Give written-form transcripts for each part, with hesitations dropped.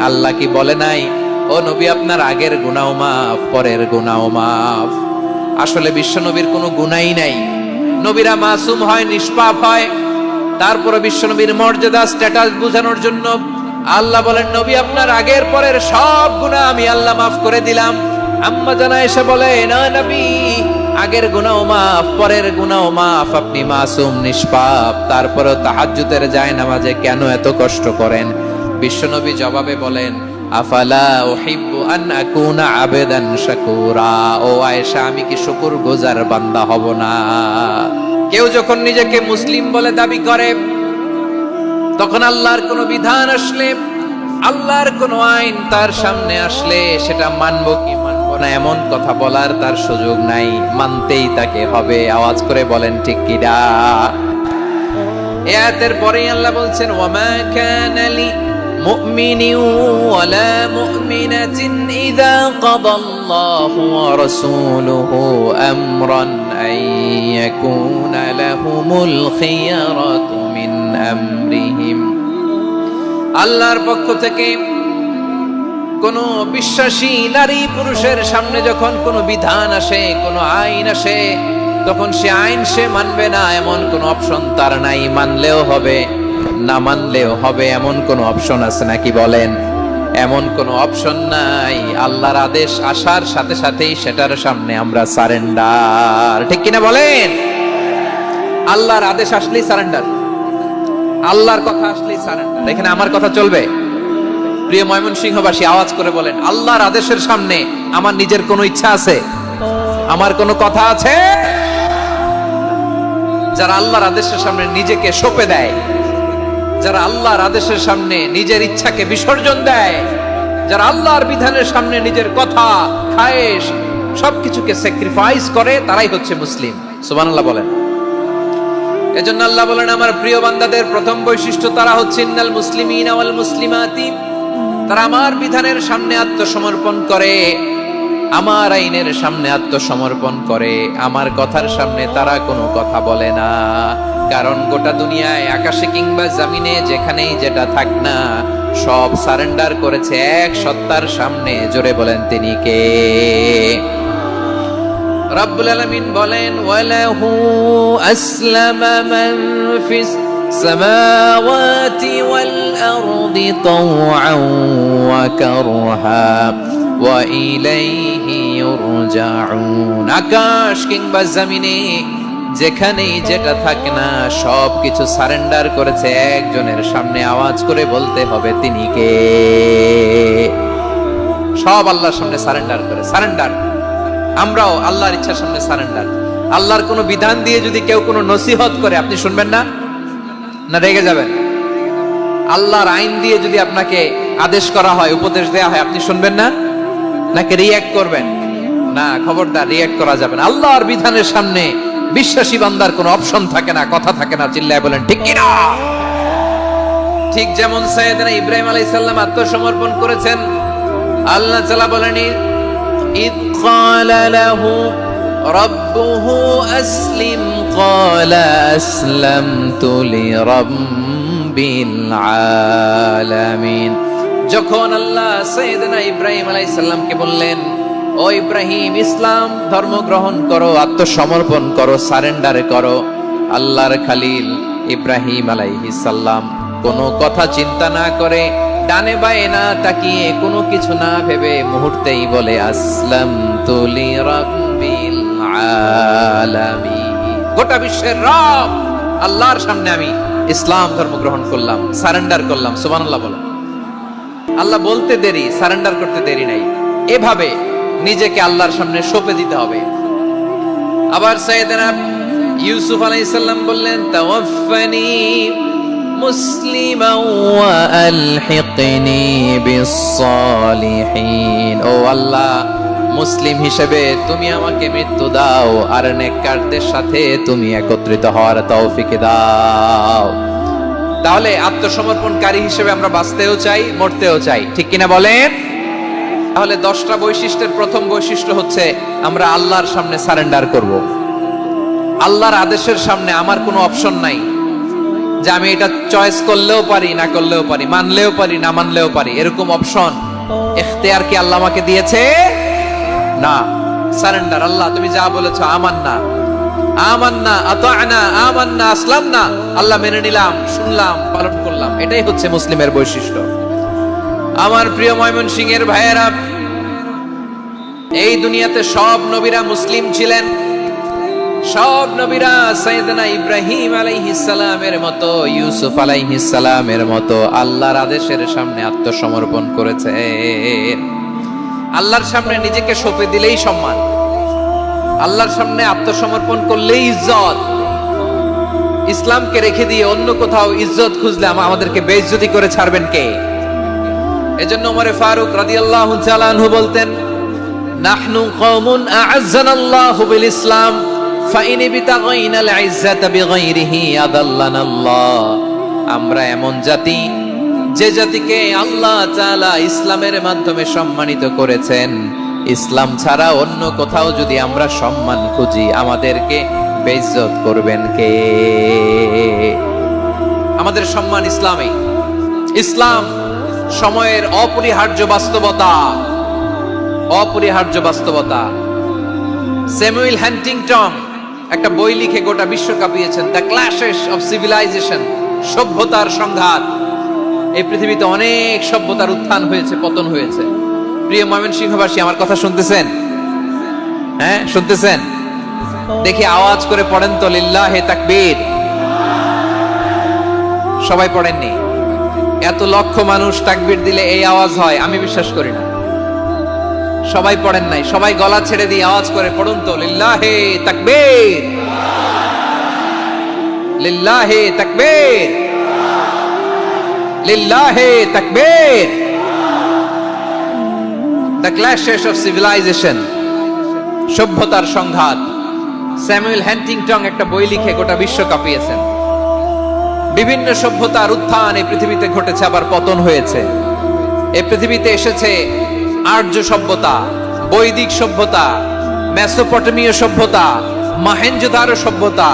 আল্লাহ কি বলে নাই ও নবী আপনার আগের গুনাহ মাফ, পরের গুনাহ মাফ? আসলে বিশ্বনবীর কোনো গুনাহই নাই। নবীরা মাসুম হয়, নিষ্পাপ হয়। তারপরে বিশ্বনবীর মর্যাদা, স্ট্যাটাস বোঝানোর জন্য আল্লাহ বলেন নবী আপনার আগের পরের সব গুনাহ আমি আল্লাহ মাফ করে দিলাম। আম্মা জানা এসে বলে না নবী, আগের গুনাহ মাফ, পরের গুনাহ মাফ, আপনি মাসুম, নিষ্পাপ, তারপরেও তাহাজ্জুদের জায়নামাজে কেন এত কষ্ট করেন? বিশ্বনবী জবাবে বলেন আফালা উহিব্বু আন আকুনা আবেদান শাকুরা। ও আয়েশা, আমি কি শুকরগুজার বান্দা হব না? কেউ যখন নিজেকে মুসলিম বলে দাবি করে, তখন আল্লাহর কোন বিধান আসলে, আল্লাহর কোন আইন তার সামনে আসলে সেটা মানবো কি মানবো না এমন কথা বলার তার সুযোগ নাই, মানতেই তাকে হবে। আওয়াজ করে বলেন ঠিক কিনা? এই আয়াতের পরেই আল্লাহ বলছেন ওয়ামা কানা লি মুমিনিন ওয়ালা মুমিনাতিন ইযা কাদাল্লাহু ওয়া রাসূলুহু আমরান আন ইয়াকুনা লাহুমুল খিয়ারাতু মিন আমরিহিম। আল্লাহর পক্ষ থেকে কোন বিশ্বাসী নারী পুরুষের সামনে যখন কোনো বিধান আসে, কোনো আইন আসে, তখন সে আইন সে মানবে না এমন কোনো অপশন তার নাই। মানলেও হবে, না মানলেও হবে, এমন কোনো অপশন আছে নাকি বলেন? এমন কোনো অপশন নাই। আল্লাহর আদেশ আসার সাথে সাথেই সেটার সামনে আমরা সারেন্ডার। ঠিক কিনা বলেন? আল্লাহর আদেশ আসলেই সারেন্ডার, আল্লাহর কথা আসলেই সারেন্ডার। এখানে আমার কথা চলবে? প্রিয় ময়মনসিংহবাসী, আওয়াজ করে বলেন আল্লাহর আদেশের সামনে আমার নিজের কোনো ইচ্ছা আছে? আমার কোনো কথা আছে? যারা আল্লাহর আদেশের সামনে নিজেকে সঁপে দেয়, যারা আল্লাহর আদেশের সামনে নিজের ইচ্ছাকে বিসর্জন দেয়, যারা আল্লাহর বিধানের সামনে নিজের কথা, খায়েশ সবকিছুকে স্যাক্রিফাইস করে, তারাই হচ্ছে মুসলিম। সুবহানাল্লাহ বলেন। এজন্য আল্লাহ বলেন আমার প্রিয় বান্দাদের প্রথম বৈশিষ্ট্য তারা হচ্ছে ইন্নাল মুসলিমিনা ওয়াল মুসলিমাতি। তারা আমার বিধানের সামনে আত্মসমর্পণ করে, আমার আইনের সামনে আত্মসমর্পণ করে, আমার কথার সামনে তারা কোনো কথা বলে না। কারণ গোটা দুনিয়ায় আকাশে কিংবা জমিনে যেখানেই যেটা থাক না, সব সারেন্ডার করেছে এক সত্তার সামনে। জোরে বলেন তিনি কে? রব্বুল আলামিন বলেন ওয়ালাহু আসলামা মান ফিস সামাওয়াতি ওয়াল আরদি তাওআন ওয়া কারহা ওয়া ইলাইহি ইউরজাউন। আকাশ কিংবা জমিনে যেখানেই যেটা থাকে না, সব কিছু সারেন্ডার করেছে একজনের সামনে। আওয়াজ করে বলতে হবে তিনি কে? সব আল্লাহর সামনে সারেন্ডার করে। সারেন্ডার। আমরাও আল্লাহর ইচ্ছার সামনে সারেন্ডার। আল্লাহর কোনো বিধান দিয়ে যদি কেউ কোনো নসিহত করে, আপনি শুনবেন না? না রেগে যাবেন? আল্লাহর আইন দিয়ে যদি আপনাকে আদেশ করা হয়, উপদেশ দেয়া হয়, আপনি শুনবেন না? নাকি রিয়্যাক্ট করবেন? না, খবরদার, রিয়্যাক্ট করা যাবে না। আল্লাহর বিধানের সামনে বিশ্বাসী বান্দার কোনো অপশন থাকে না, কথা থাকে না। চিল্লায় বলেন ঠিক কিনা? ঠিক যেমন সাইয়েদনা ইব্রাহিম আলাইহিস সালাম আত্মসমর্পণ করেছেন। আল্লাহ তাআলা বলেন إذ قال له ربه أسلم قال أسلمت لرب العالمين। যখন আল্লাহ সাইয়েদনা ইব্রাহিম আলাইহিস সালামকে বললেন ও ইব্রাহিম, ইসলাম ধর্ম গ্রহণ করো, আত্মসমর্পণ করো, সারেন্ডার করো, আল্লাহর খালিল ইব্রাহিম আলাইহিস সালাম কোনো কথা চিন্তা না করে, ডানে বায়ে না তাকিয়ে, কোনো কিছু না ভেবে মুহূর্তেই বলে আসলামতু লিরাব্বিল আলামিন। গোটা বিশ্বের রব আল্লাহর সামনে আমি ইসলাম ধর্ম গ্রহণ করলাম, সারেন্ডার করলাম। সুবহানাল্লাহ বলেন। আল্লাহ বলতে দেরি, সারেন্ডার করতে দেরি নাই। এভাবে নিজেকে আল্লাহর সামনে সঁপে দিতে হবে। আবার সাইয়েদনা ইউসুফ আলাইহিস সালাম বললেন তাওয়াফফানি মুসলিমান ওয়া আলহিকনি বিস-সালিহিন। ও আল্লাহ, মুসলিম হিসেবে তুমি আমাকে মৃত্যু দাও, আর নেককারদের সাথে তুমি একত্রিত হওয়ার তৌফিক দাও। তাহলে আত্মসমর্পণকারী হিসেবে আমরা বাঁচতেও চাই, মরতেও চাই। ঠিক কিনা বলেন? তাহলে 10টা বৈশিষ্ট্যের প্রথম বৈশিষ্ট্য হচ্ছে আমরা আল্লাহর সামনে সারেন্ডার করব। আল্লাহর আদেশের সামনে আমার কোনো অপশন নাই। যে আমি এটা চয়েস করলেও পারি, না করলেও পারি, মানলেও পারি, না মানলেও পারি, এরকম অপশন ইখতিয়ার কি আল্লাহ আমাকে দিয়েছে? না। সারেন্ডার, আল্লাহ তুমি যা বলেছো, আমান্না আমান্না আতা'না আমান্না আসলামনা, আল্লাহ মেনে নিলাম, শুনলাম, পালন করলাম। এটাই হচ্ছে মুসলিমের বৈশিষ্ট্য। আমার প্রিয় ময়মনসিংহের ভাইয়েরা, এই দুনিয়াতে সব নবীরা মুসলিম ছিলেন। সব নবীরা সাইয়েদনা ইব্রাহিম আলাইহিস সালামের মতো, ইউসুফ আলাইহিস সালামের মতো আল্লাহর আদেশের সামনে আত্মসমর্পণ করেছে। আল্লাহর সামনে নিজেকে সঁপে দিলেই সম্মান, আল্লাহর সামনে আত্মসমর্পণ করলেই ইজ্জত। ইসলামকে রেখে দিয়ে অন্য কোথাও ইজ্জত খুঁজলে আমাদেরকে বেইজ্জতি করে ছাড়বেন কে? এজন্য ওমর ফারুক রাদিয়াল্লাহু তাআলা আনহু বলতেন, নাহনু কওমুন আ'আজ্জানাল্লাহু বিল ইসলাম ফাইন বিতাগাইনাল ইজ্জাতা বিগাইরিহি আদাল্লানাল্লাহ। আমরা এমন জাতি, যে জাতিকে আল্লাহ তাআলা ইসলামের মাধ্যমে সম্মানিত করেছেন। ইসলাম ছাড়া অন্য কোথাও যদি আমরা সম্মান খুঁজি, আমাদেরকে বেইজ্জত করবেন কে? আমাদের সম্মান ইসলামে। ইসলাম সময়ের অপরিহার্য বাস্তবতা, অপরিহার্য বাস্তবতা। স্যামুয়েল হান্টিংটন একটা বই লিখে গোটা বিশ্ব কাঁপিয়েছেন, দ্য ক্ল্যাশেস অফ সিভিলাইজেশন, সভ্যতার সংঘাত। এই পৃথিবীতে অনেক সভ্যতার উত্থান হয়েছে, পতন হয়েছে। প্রিয় ময়মনসিংহবাসী, আমার কথা শুনতেছেন? হ্যাঁ, শুনতেছেন? দেখি আওয়াজ করে পড়েন তো, লিল্লাহে তাকবীর। সবাই পড়েননি? এত লক্ষ মানুষ তাকবীর দিলে এই আওয়াজ হয়? আমি বিশ্বাস করি না। সবাই পড়েন নাই। সবাই গলা ছেড়ে দিয়ে আওয়াজ করে পড়ুন তো, লিল্লাহে তাকবীর, লিল্লাহে তাকবীর, লিল্লাহে তাকবীর। দ্য ক্ল্যাশেস অফ সিভিলাইজেশন, সভ্যতার সংঘাত। স্যামুয়েল হ্যান্টিংটন একটা বই লিখে গোটা বিশ্ব কাঁপিয়েছেন। বিভিন্ন সভ্যতার উত্থান এই পৃথিবীতে ঘটেছে, আবার পতন হয়েছে। এই পৃথিবীতে এসেছে আর্য সভ্যতা, বৈদিক সভ্যতা, মেসোপটেমীয় সভ্যতা, মহেঞ্জোদারো সভ্যতা,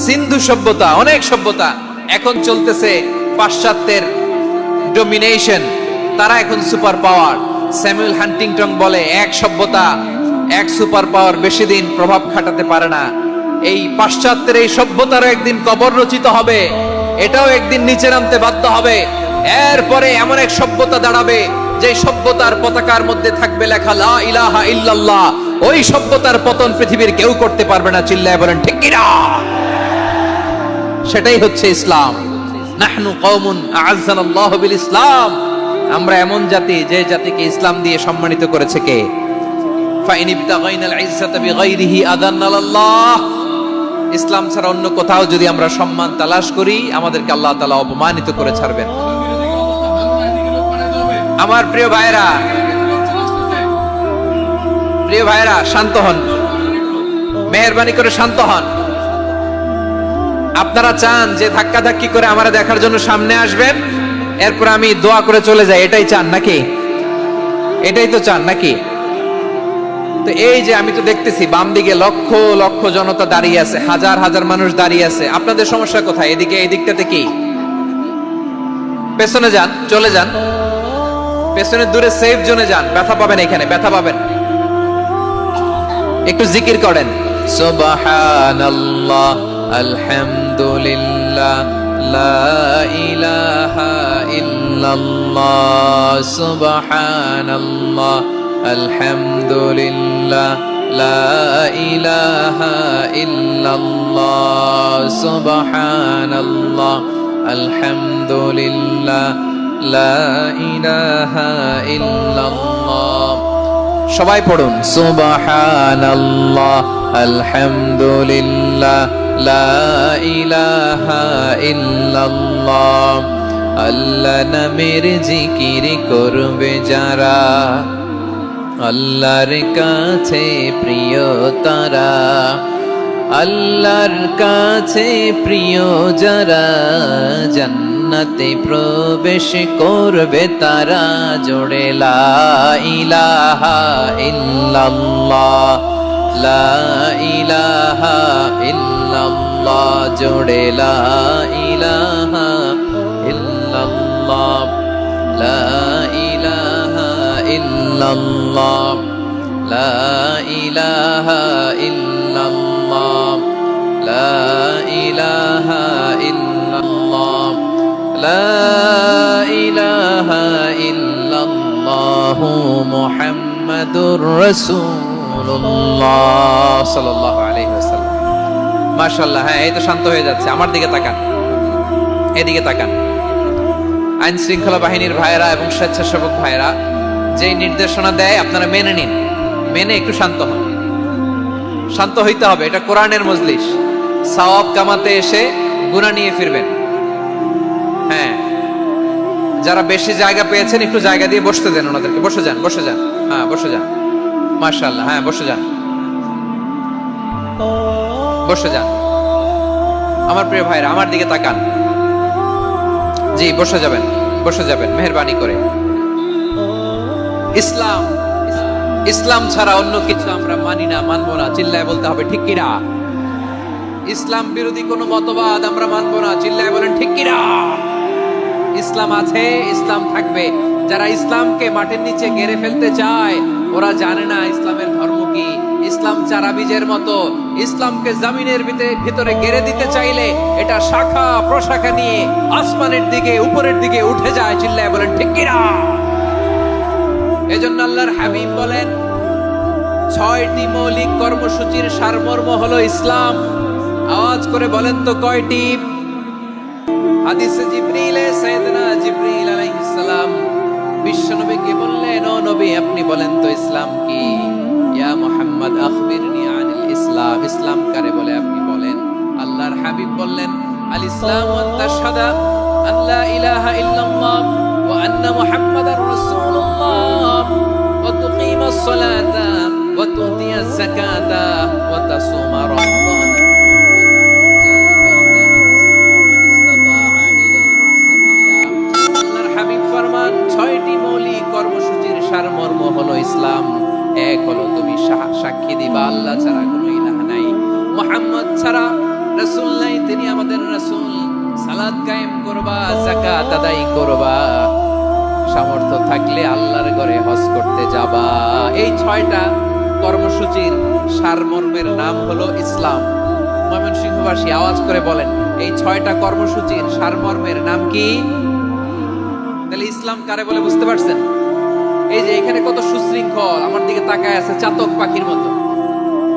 সিন্ধু সভ্যতা, অনেক সভ্যতা। এখন চলতেছে পাশ্চাত্যের ডোমিনেশন, তারা এখন সুপার পাওয়ার। স্যামুয়েল হান্টিংটন বলে, এক সভ্যতা, এক সুপার পাওয়ার বেশি দিন প্রভাব খাটাতে পারে না। এই পাশ্চাত্যের এই সভ্যতারও একদিন কবর রচিত হবে, এটাও একদিন নিচে নামতে বাধ্য হবে। এরপরে এমন এক সভ্যতা দাঁড়াবে, যে সভ্যতার পতাকার মধ্যে থাকবে লেখা লা ইলাহা ইল্লাল্লাহ। ওই সভ্যতার পতন পৃথিবীর কেউ করতে পারবে না। চিল্লায় বলেন ঠিক কিনা? সেটাই হচ্ছে ইসলাম। নাহনু কওমুন আ'আজ্জানাল্লাহু বিল ইসলাম। আমরা এমন জাতি, যে জাতিকে ইসলাম দিয়ে সম্মানিত করেছে কে? ফাইন ইবতাগাইনাল ইজ্জাতা বিগাইরিহি আদান্নাল্লাহ। ইসলাম ছাড়া অন্য কোথাও যদি আমরা সম্মান তালাশ করি, আমাদেরকে আল্লাহ তাআলা অপমানিত করে ছাড়বেন। আমার প্রিয় ভাইরা, প্রিয় ভাইরা, শান্ত হন, মেহেরবানি করে শান্ত হন। আপনারা চান যে ধাক্কা ধাক্কি করে আমারা দেখার জন্য সামনে আসবেন, এরপর আমি দোয়া করে চলে যাই, এটাই চান নাকি? এটাই তো চান নাকি? তো এই যে আমি তো দেখতেছি বাম দিকে লক্ষ লক্ষ জনতা দাঁড়িয়ে আছে, হাজার হাজার মানুষ দাঁড়িয়ে আছে। আপনাদের সমস্যা কোথায়? এদিকে, এই দিকটাতে কি? পেছনে যান, চলে যান, পেছনে দূরে সেফ জোনে যান। ব্যথা পাবেন, এখানে ব্যথা পাবেন। একটু জিকির করেন, সুবহানাল্লাহ, আলহামদুলিল্লাহ, লা ইলাহা ইল্লাল্লাহ, সুবহানাল্লাহ, আলহামদুলিল্লাহ, লা ইলাহা ইল্লাল্লাহ, সুবহানাল্লাহ, আলহামদুলিল্লাহ, লা ইলাহা ইল্লাল্লাহ। সবাই পড়ুন, সুবহানাল্লাহ, আলহামদুলিল্লাহ, লা ইলাহা ইল্লাল্লাহ। আল্লাহ নামের জিকির করবে যারা, আল্লাহর কাছে প্রিয় তারা। আল্লাহর কাছে প্রিয় যারা, জান্নাতে প্রবেশ করবে তারা। জোড়ে লা ইলাহা ইল্লাল্লাহ, লা ইলাহা ইল্লাল্লাহ, জোড়ে লা ইলাহা ইল্লাল্লাহ, লা ইলাহা ইল্লাল্লাহ, লা ইলাহা ইল্লাল্লাহ, লা ইলাহা ইল্লাল্লাহ, লা ইলাহা ইল্লাল্লাহ, মুহাম্মাদুর রাসূলুল্লাহ সাল্লাল্লাহু আলাইহি ওয়াসাল্লাম। মাশাআল্লাহ, হ্যাঁ এই তো শান্ত হয়ে যাচ্ছে। আমার দিকে তাকান, এদিকে তাকান। আইন শৃঙ্খলা বাহিনীর ভাইয়েরা এবং স্বেচ্ছাসেবক ভাইয়েরা যেই নির্দেশনা দেয় আপনারা মেনে নিন, মেনে একটু শান্ত হন। শান্ত হইতে হবে, এটা কোরআনের মজলিস। সওয়াব কামাতে এসে গুনাহ নিয়ে ফিরবেন। হ্যাঁ, যারা বেশি জায়গা পেয়েছেন একটু জায়গা দিয়ে বসতে দেন ওনাদেরকে। বসে যান, বসে যান, হ্যাঁ বসে যান। মাশাআল্লাহ, হ্যাঁ বসে যান, বসে যান। আমার প্রিয় ভাইরা আমার দিকে তাকান। জি বসে যাবেন, বসে যাবেন মেহেরবানি করে। ইসলাম, ইসলাম ছাড়া অন্য কিছু আমরা মানি না, মানবো না। চিল্লায় বলতে হবে ঠিক কিনা। ইসলাম বিরোধী কোনো মতবাদ আমরা মানবো না। চিল্লায় বলেন ঠিক কিনা। ইসলাম আছে, ইসলাম থাকবে। যারা ইসলামকে মাটির নিচে গেড়ে ফেলতে চায় ওরা জানে না ইসলামের ধর্ম কি। ইসলাম চারা বীজের মতো, ইসলামকে জমিনের ভিতরে গেড়ে দিতে চাইলে এটা শাখা প্রশাখা নিয়ে আসমানের দিকে উপরের দিকে উঠে যায়। চিল্লায় বলেন ঠিক কিনা। এজন্য আল্লাহর হাবিব বলেন 6টি মৌলিক কর্মসূচির সারমর্ম হলো ইসলাম। আওয়াজ করে বলেন তো কয়টি? হাদিসে জিবরিলে সাইয়েদনা জিবরিল আলাইহিস সালাম বিশ্বনবীকে বললেন, ও নবী আপনি বলেন তো ইসলাম কি? ইয়া মুহাম্মদ আখবিরনি আনিল ইসলাম। ইসলাম কারে বলে আপনি বলেন। আল্লাহর হাবিব বললেন, আল ইসলাম আন তাশহাদা আন লা ইলাহা ইল্লাল্লাহ ওয়া আন্না মুহাম্মাদার রাসূলুল্লাহ ওয়া তুকিমাস সালাতা ওয়া তুতিয়াজ যাকাতা ওয়া তাসুমা রমাদান। আল্লাহর হাবিব ফরমান 6টি মৌলিক কর্মসূচির সারমর্ম হলো ইসলাম। এক হলো তুমি সাক্ষী দিবা আল্লাহ ছাড়া কোনো ইলাহ নাই, মুহাম্মদ ছাড়া রাসূল নাই, তিনি আমাদের রাসূল। সালাত কায়েম করবা, যাকাত আদায় করবা, সামর্থ্য থাকলে আল্লাহর ঘরে হজ করতে যাবা। এই 6টা কর্মসূচির সারমর্মের নাম হলো ইসলাম। ময়মনসিংহবাসী আওয়াজ করে বলেন, এই 6টা কর্মসূচির সারমর্মের নাম কি? তাহলে ইসলাম কারে বলে বুঝতে পারছেন? এই যে এখানে কত সুশৃঙ্খল, আমার দিকে তাকায় আছে চাতক পাখির মতো,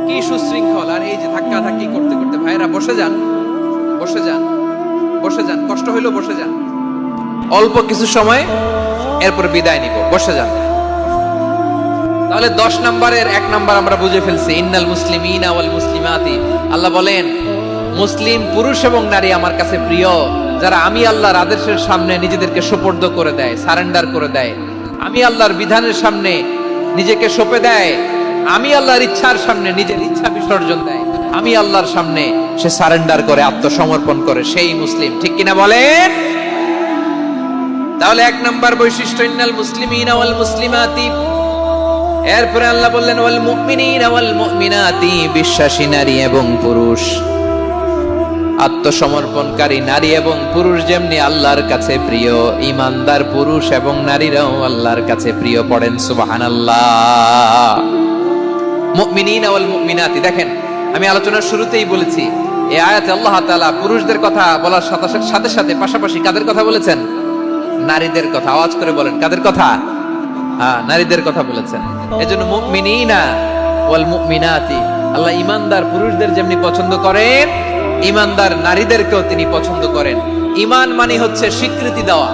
কি সুশৃঙ্খল। আর এই যে ধাক্কা ধাক্কি করতে করতে ভাইরা বসে যান, বসে যান, বসে যান। কষ্ট হইলো বসে যান, অল্প কিছু সময় এরপর বিদায় নিব। বসে যান। তাহলে 10 নম্বরের 1 নম্বর আমরা বুঝে ফেলছি। ইন্নাল মুসলিমিনা ওয়াল মুসলিমাতি। আল্লাহ বলেন মুসলিম পুরুষ এবং নারী আমার কাছে প্রিয়, যারা আমি আল্লাহর আদেশের সামনে নিজেদেরকে সুপর্দ করে দেয়, সারেন্ডার করে দেয়, আমি আল্লাহর বিধানের সামনে নিজেকে সঁপে দেয়, আমি আল্লাহর ইচ্ছার সামনে নিজের ইচ্ছা বিসর্জন দেয়, আমি আল্লাহর সামনে সে সারেন্ডার করে আত্মসমর্পণ করে, সেই মুসলিম। ঠিক কিনা বলেন? তাহলে 1 নম্বর বৈশিষ্ট্য ইন্নাল মুসলিমিনা ওয়াল মুসলিমাতি। এরপরে আল্লাহ বললেন ওয়াল মুমিনিনা ওয়াল মুমিনাতি, বিশ্বাসী নারী এবং পুরুষ, আত্মসমর্পণকারী নারী এবং পুরুষ যেমনি আল্লাহর কাছে প্রিয়, ঈমানদার পুরুষ এবং নারীরাও আল্লাহর কাছে প্রিয়। পড়েন সুবহানাল্লাহ। মুমিনিনা ওয়াল মুমিনাতি। দেখেন আমি আলোচনার শুরুতেই বলেছি এই আয়াতে আল্লাহ তাআলা পুরুষদের কথা বলার সাথে সাথে পাশাপাশি কাদের কথা বলেছেন? নারীদের কথা। আওয়াজ করে বলেন কাদের কথা? হ্যাঁ, নারীদের কথা বলেছেন। এজন্য মুমিনিনা ওয়াল মুমিনাতি, আল্লাহ ঈমানদার পুরুষদের যেমনি পছন্দ করেন, ঈমানদার নারীদেরকেও তিনি পছন্দ করেন। ঈমান মানে হচ্ছে স্বীকৃতি দেওয়া।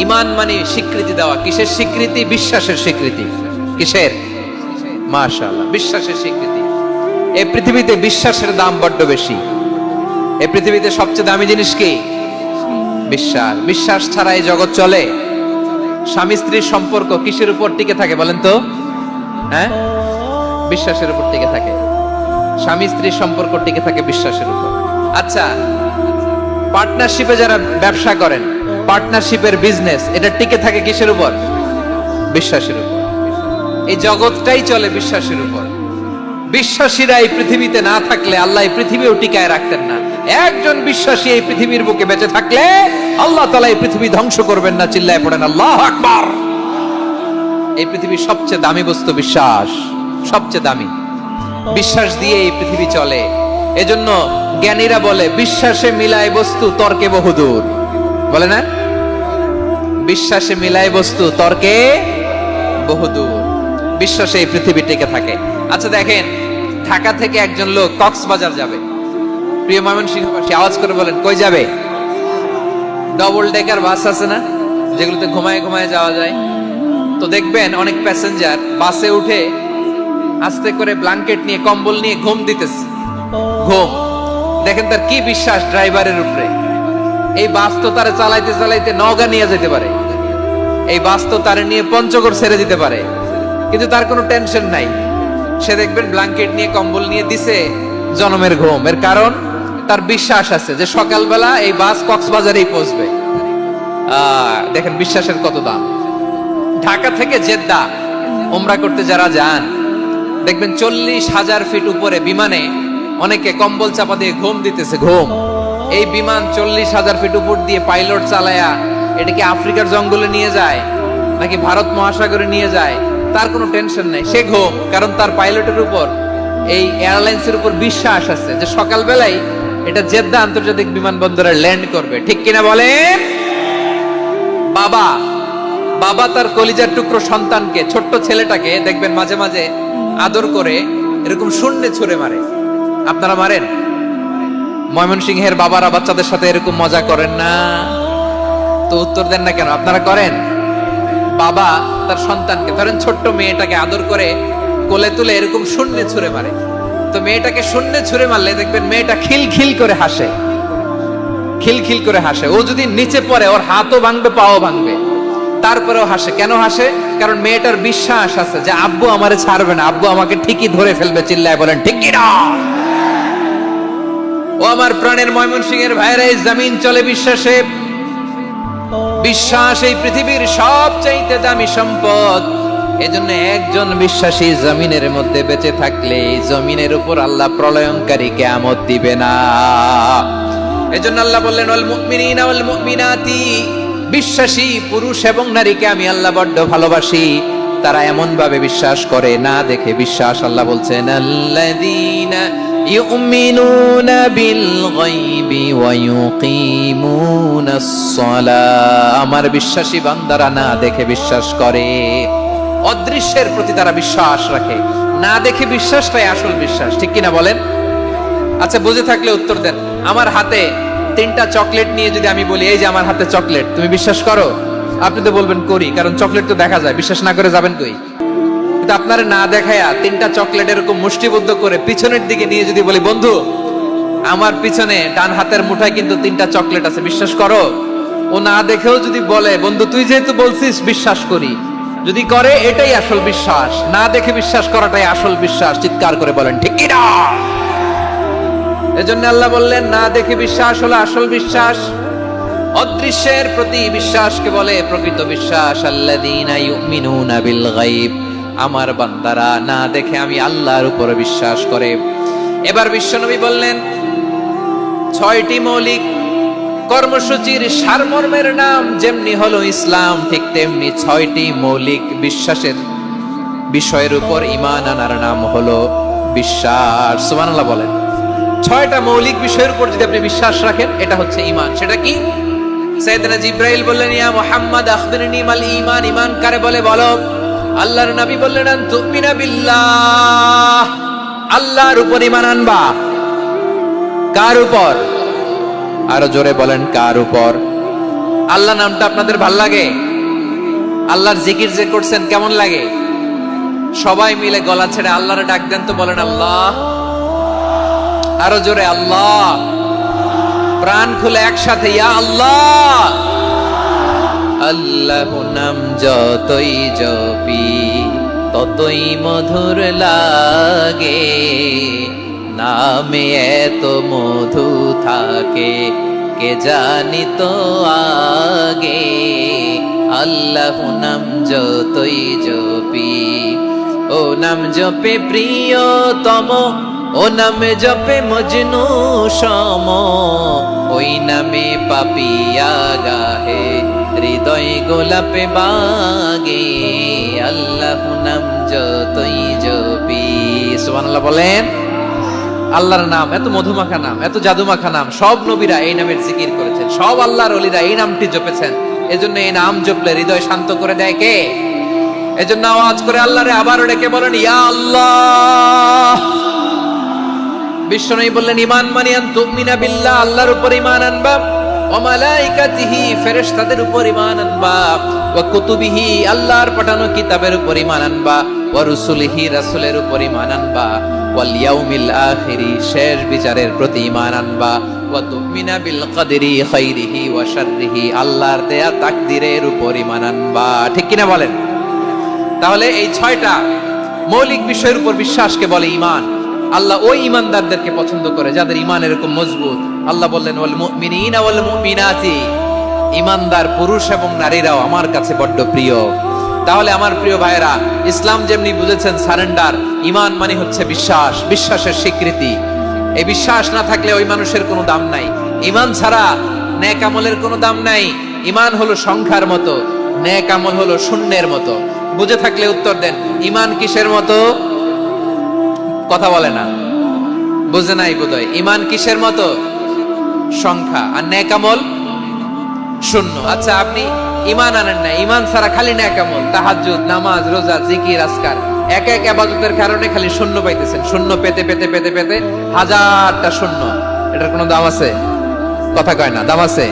ঈমান মানে স্বীকৃতি দেওয়া। কিসের স্বীকৃতি? বিশ্বাসের স্বীকৃতি। কিসের? মাশাআল্লাহ, বিশ্বাসের স্বীকৃতি। এই পৃথিবীতে বিশ্বাসের দাম বড্ড বেশি। এই পৃথিবীতে সবচেয়ে দামি জিনিস কি? বিশ্বাস। বিশ্বাস ছাড়া এই জগৎ চলে? স্বামী স্ত্রীর সম্পর্ক কিসের উপর টিকে থাকে বলেন তো? হ্যাঁ, বিশ্বাসের উপর টিকে থাকে। স্বামী স্ত্রীর সম্পর্ক টিকে থাকে বিশ্বাসের উপর। আচ্ছা, পার্টনারশিপে যারা ব্যবসা করেন, পার্টনারশিপের বিজনেস, এটা টিকে থাকে কিসের উপর? বিশ্বাসের উপর। এই জগৎটাই চলে বিশ্বাসের উপর। বিশ্বাসীরা এই পৃথিবীতে না থাকলে আল্লাহ এই পৃথিবীও টিকায় রাখতেন না। একজন বিশ্বাসী এই পৃথিবীর বুকে বেঁচে থাকলে আল্লাহ তাআলা এই পৃথিবী ধ্বংস করবেন না। চিল্লায় পড়েন আল্লাহু আকবার। এই পৃথিবীর সবচেয়ে দামি বস্তু বিশ্বাস, সবচেয়ে দামি। বিশ্বাস দিয়ে এই পৃথিবী চলে। এজন্য জ্ঞানীরা বলে বিশ্বাসে মিলায় বস্তু তর্কে বহুদূর, বলে না? বিশ্বাসে মিলায় বস্তু তর্কে বহুদূর। বিশ্বাসে এই পৃথিবী টিকে থাকে। আচ্ছা দেখেন, ঢাকা থেকে একজন লোক কক্সবাজার যাবে। প্রিয় ময়মনসিংহবাসী আওয়াজ করে বলেন কই যাবে? ডবল ডেকার বাস আছে না, যেগুলোতে ঘুমায় ঘুমায় যাওয়া যায়। তো দেখবেন অনেক প্যাসেঞ্জার বাসে উঠে আস্তে করে ব্ল্যাঙ্কেট নিয়ে কম্বল নিয়ে ঘুম দিতেছে। ঘুম দেখেন তার কি বিশ্বাস ড্রাইভারের উপরে। এই বাস তো তারা চালাইতে চালাইতে নওগাঁ নিয়ে যেতে পারে, এই বাস তো তারা নিয়ে পঞ্চগড় ছেড়ে দিতে পারে, কিন্তু তার কোনো টেনশন নাই। সে দেখবেন ব্ল্যাঙ্কেট নিয়ে কম্বল নিয়ে দিছে, জনমের ঘুম। এর কারণ তার বিশ্বাস আছে যে সকালবেলা এই বাস কক্সবাজারেই পৌঁছবে। দেখেন বিশ্বাসের কত দাম। ঢাকা থেকে জেদ্দা উমরা করতে যারা যান দেখবেন 40,000 ফিট উপরে বিমানে অনেকে কম্বল চাপা দিয়ে ঘুম দিতেছে। ঘুম এই বিমান 40,000 ফিট উপর দিয়ে পাইলট চালায়া এটাকে আফ্রিকার জঙ্গলে নিয়ে যায় নাকি ভারত মহাসাগরে নিয়ে যায় তার কোনো টেনশন নাই। সে ঘুম, কারণ তার পাইলটের উপর, এই এয়ারলাইন্সের উপর বিশ্বাস আছে যে সকালবেলায় এটা জেদ্দা আন্তর্জাতিক বিমানবন্দরে ল্যান্ড করবে। ঠিক কিনা বলেন? বাবা বাবা তার কলিজার টুকরো সন্তানকে, ছোট্ট ছেলেটাকে দেখবেন মাঝে মাঝে আদর করে এরকম শূন্যে ছুঁড়ে মারে। আপনারা মারেন? ময়মনসিংহের বাবারা বাচ্চাদের সাথে এরকম মজা করেন না? তো উত্তর দেন না কেন? আপনারা করেন? বাবা তার সন্তানকে, ধরেন ছোট্ট মেয়েটাকে আদর করে কোলে তুলে এরকম শূন্যে ছুঁড়ে মারে। তো মেয়েটাকে শূন্যে ছুঁড়ে মারলে দেখবেন মেয়েটা খিলখিল করে হাসে, খিলখিল করে হাসে। ও যদি নিচে পড়ে ওর হাতও ভাঙবে, পাও ভাঙবে, তারপরেও হাসে। কেন হাসে? কারণ মেয়েটার বিশ্বাস আছে যে আব্বু আমারে ছাড়বে না, আব্বু আমাকে ঠিকই ধরে ফেলবে। চিল্লায় বলেন ঠিক কি না? ও আমার প্রাণের ময়মনসিংহের ভাইরা, এই জমিন চলে বিশ্বাসে। বিশ্বাস এই পৃথিবীর সবচাইতে দামি সম্পদ। এজন্য একজন বিশ্বাসী জমিনের মধ্যে বেঁচে থাকলে এই জমিনের উপর আল্লাহ প্রলয়ঙ্কারী কিয়ামত দিবে না। এজন্য আল্লাহ বললেন ওয়াল মুমিনিনা ওয়াল মুমিনাতি, বিশ্বাসী পুরুষ এবং নারীকে আমি আল্লাহ বড্ড ভালোবাসি। তারা এমন ভাবে বিশ্বাস করে না দেখে বিশ্বাস। আল্লাহ বলছেন আল্লাযীনা ইউমিনুনা বিল গায়বি ওয়া ইউকিমুনাস সালাহ, আমার বিশ্বাসী বান্দারা না দেখে বিশ্বাস করে। অদৃশ্যের প্রতি তারা বিশ্বাস রাখে, না দেখে বিশ্বাসটাই আসল বিশ্বাস। ঠিক কিনা বলেন? আচ্ছা বুঝে থাকলে উত্তর দেন। আমার হাতে 3টা চকলেট নিয়ে যদি আমি বলি এই যে আমার হাতে চকলেট, তুমি বিশ্বাস করো? আপনি তো বলবেন করি, কারণ চকলেট তো দেখা যায়। বিশ্বাস না করে যাবেন কই? কিন্তু আপনারা না দেখায়া 3টা চকলেট এরকম মুষ্টিবদ্ধ করে পিছনের দিকে নিয়ে যদি বলি বন্ধু আমার পিছনে ডান হাতের মুঠায় কিন্তু 3টা চকলেট আছে, বিশ্বাস করো? ও না দেখেও যদি বলে বন্ধু তুই যেহেতু বলছিস বিশ্বাস করি, যদি করে এটাই আসল বিশ্বাস। না দেখে বিশ্বাস করাটাই আসল বিশ্বাস। চিৎকার করে বলেন ঠিক কি না? এজন্য আল্লাহ বললেন না দেখে বিশ্বাস হলো আসল বিশ্বাস। অদৃশ্যের প্রতি বিশ্বাসকে বলে প্রকৃত বিশ্বাস। আল্লাযীনা ইউমিনুনা বিল গায়ব, আমার বান্দারা না দেখে আমি আল্লাহর উপর বিশ্বাস করে। এবার বিশ্বনবী বললেন 6টি মৌলিক কর্মসূচির সারমর্মের নাম যেমনি হলো ইসলাম, ঠিক তেমনি 6টি মৌলিক বিশ্বাসের বিষয়ের উপর ঈমান আনার নাম হলো বিশ্বাস। সুবহানাল্লাহ বলেন। 6টা মৌলিক বিষয়ের উপর যদি আপনি বিশ্বাস রাখেন এটা হচ্ছে ঈমান। সেটা কি? সাইয়েদনা জিবরাইল বললেন ইয়া মুহাম্মদ আখবিরনি মাল ঈমান, ঈমান কারে বলে বলো। আল্লাহর নবী বললেন আন তুমিনা বিল্লাহ, আল্লাহর উপর ঈমান আনবা। কার উপর? আরো জোরে বলেন কার উপর? আল্লাহ নামটা আপনাদের ভাল লাগে? আল্লাহর জিকির যে করছেন কেমন লাগে? সবাই মিলে গলা ছেড়ে আল্লাহরে ডাক দেন তো, বলেন আল্লাহ। আরো জোরে আল্লাহ। প্রাণ খুলে একসাথে ইয়া আল্লাহ। আল্লাহ নাম যতই জপি ততই মধুর লাগে, নামে এত মধু থাকে কে জানি তো আগে। আল্লাহ নাম যতই জপি ও নাম জপে প্রিয়তম, ও নামে জপে মজনু সম, ওই নামে পাপিয়া গাহে হৃদয় গোলাপে বাগে, আল্লাহ নাম যতই জপি। সুবহানাল্লাহ বলেন। আল্লাহর নাম এত মধুমাখা নাম, এত জাদুমাখা নাম, সব নবীরা এই নামের জিকির করেছেন, সব আল্লাহর ওলিরা এই নামটি জপেছেন। এজন্য এই নাম জপলে হৃদয় শান্ত করে দেয় কে? এজন্য আওয়াজ করে আল্লাহরে আবারও ডেকে বলেন ইয়া আল্লাহ। বিশ্বনবী বললেন ঈমান মানে আন তুমিনা বিল্লাহ, আল্লাহর উপর ঈমান আনবা, ওয়া মালাইকাতিহি ফেরেশতাদের উপর ঈমান আনবা, ওয়া কুতুবিহি আল্লাহর পাঠানো কিতাবের উপর ঈমান আনবা, ওয়া রুসুলিহি রাসূলের উপর ঈমান আনবা, ওয়াল ইয়াউমিল আখিরি শেষ বিচারের প্রতি ঈমান আনবা, ওয়া তুমিনা বিল কদরি খাইরিহি ওয়া শাররিহি আল্লাহর দেয়া তাকদীরের উপর ঈমান আনবা। ঠিক কিনা বলেন? তাহলে এই 6টা মৌলিক বিষয়ের উপর বিশ্বাসকে বলে ঈমান। আল্লাহ ওই ঈমানদারদেরকে পছন্দ করে যাদের ঈমান এরকম মজবুত। আল্লাহ বললেন ওয়াল মুমিনিনা ওয়াল মুমিনাতি, ঈমানদার পুরুষ এবং নারীরাও আমার কাছে বড্ড প্রিয়। তাহলে আমার প্রিয় ভাইরা, ইসলাম যেমনি বুঝেছেন সারেন্ডার, ঈমান মানে হচ্ছে বিশ্বাস, বিশ্বাসের স্বীকৃতি। এই বিশ্বাস না থাকলে ওই মানুষের কোনো দাম নাই। ঈমান ছাড়া নেক আমলের কোনো দাম নাই। ঈমান হলো সংখ্যার মতো, নেক আমল হলো শূন্যের মতো। বুঝে থাকলে উত্তর দেন, ঈমান কিসের মতো? কথা বলে না, বুঝে নাই বোধহয়। ঈমান কিসের মতো? সংখ্যা। আর নেক আমল শূন্য। আচ্ছা, আপনি ঈমান আনেন না, ঈমান ছাড়া খালি নেক আমল, তাহাজ্জুদ, নামাজ, রোজা, জিকির, আজকার, এক এক ইবাদতের কারণে খালি শূন্য পাইতেছেন। শূন্য পেতে পেতে পেতে পেতে হাজারটা শূন্য। এটার কোনো দাম আছে? কথা কয় না, দাম আছে।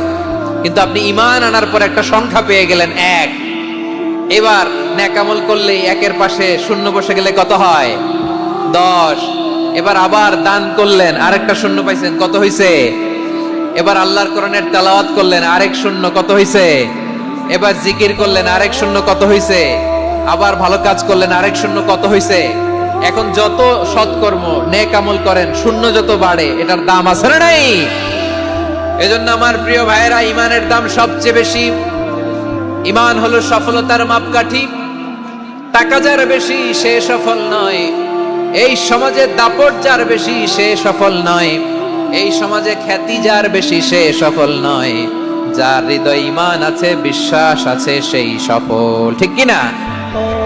কিন্তু আপনি ঈমান আনার পর একটা সংখ্যা পেয়ে গেলেন, এক। এবার নেক আমল করলেই একের পাশে শূন্য বসে গেলে কত হয়? 10। এবার আবার দান করলেন, আরেকটা শূন্য পাইছেন, কত হইছে? এবার আল্লাহর কোরআনের তেলাওয়াত করলেন, আরেক শূন্য, কত হইছে? এবার জিকির করলেন, আরেক শূন্য, কত হইছে? আবার ভালো কাজ করলেন, আরেক শূন্য, কত হইছে? এখন যত সৎকর্ম নেক আমল করেন, শূন্য যত বাড়ে, এটার দাম আছে না নাই? এজন্য আমার প্রিয় ভাইয়েরা, ঈমানের দাম সবচেয়ে বেশি। ঈমান হলো সফলতার মাপকাঠি। টাকা যার বেশি সে সফল নয়, এই সমাজে দাপট যার বেশি সে সফল নয়, এই সমাজে খ্যাতি যার বেশি সে সফল নয়, যার হৃদয়ে ঈমান আছে, বিশ্বাস আছে, সেই সফল। ঠিক কি না?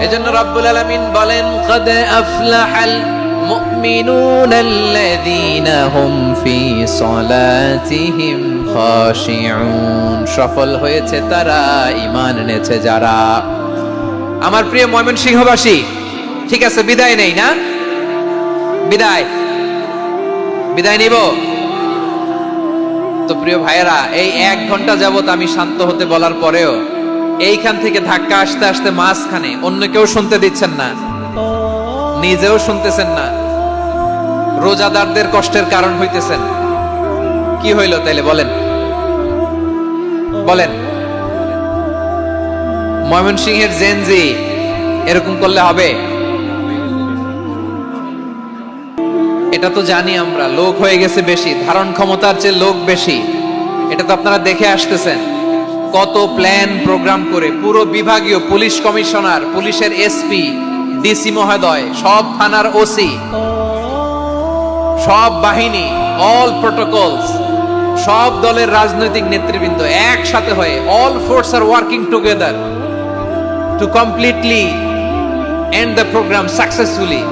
এজন্য রব্বুল আলামিন বলেন কদ আফলাহাল মুমিনুনাল্লাযীনা হুম ফি সলাতিহিম খাশিউন, সফল হয়েছে তারা, ঈমান এনেছে যারা। আমার প্রিয় ময়মনসিংহবাসী, ঠিক আছে, বিদায় নেই না? বিদায় নিব তো? প্রিয় ভাইয়েরা, এই 1 ঘন্টা যাবত আমি শান্ত হতে বলার পরেও এইখান থেকে ধাক্কা আসতে আসতে মাঝখানে অন্য কেউ শুনতে দিচ্ছেন না, নিজেও শুনতেছেন না, রোজাদারদের কষ্টের কারণ হইতেছেন। কি হইল তাইলে বলেন? বলেন, ময়মনসিংহের জেনজি এরকম করলে হবে? এটা তো জানি আমরা, লোক হয়ে গেছে বেশি, ধারণ ক্ষমতার চেয়ে লোক বেশি। এটা তো আপনারা দেখে আসতেছেন। কত প্ল্যান প্রোগ্রাম করে পুরো বিভাগীয় পুলিশ কমিশনার, পুলিশের এসপি, ডিসি মহোদয়, সব থানার ওসি, সব বাহিনী, অল প্রোটোকলস, সব দলের রাজনৈতিক নেতৃবৃন্দ একসাথে হয়ে, all force are working together to completely end the programme successfully.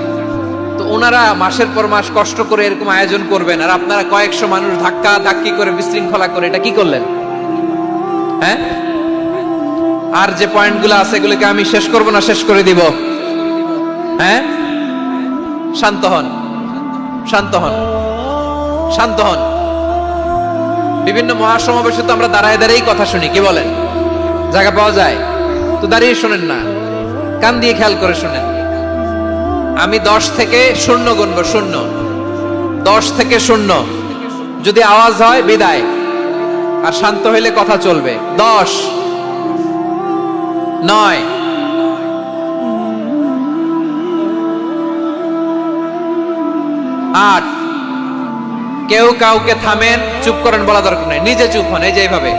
তো ওনারা মাসের পর মাস কষ্ট করে এরকম আয়োজন করবেন, আর আপনারা কয়েকশো মানুষ ধাক্কা ধাক্কি করে বিশৃঙ্খলা করে এটা কি করলেন? হ্যাঁ, আর যে পয়েন্টগুলো আছে এগুলোকে আমি শেষ করব না শেষ করে দিব? হ্যাঁ, শান্ত হন, শান্ত হন, শান্ত হন। বিভিন্ন মহাসমাবেশে তো আমরা দাঁড়ায় দাঁড়িয়েই কথা শুনি, কি বলেন? জায়গা পাওয়া যায় তো দাঁড়িয়ে শোনেন না, কান দিয়ে খেয়াল করে শোনেন। আমি 10 থেকে 0 গুনবো, 0, 10 থেকে 0। যদি আওয়াজ হয় বিদায়, আর শান্ত হইলে কথা চলবে। 10, 9, 8। কেউ কাউকে থামেন, চুপ করেন বলা দরকার নেই, নিজে চুপ হন, এই যে এইভাবে।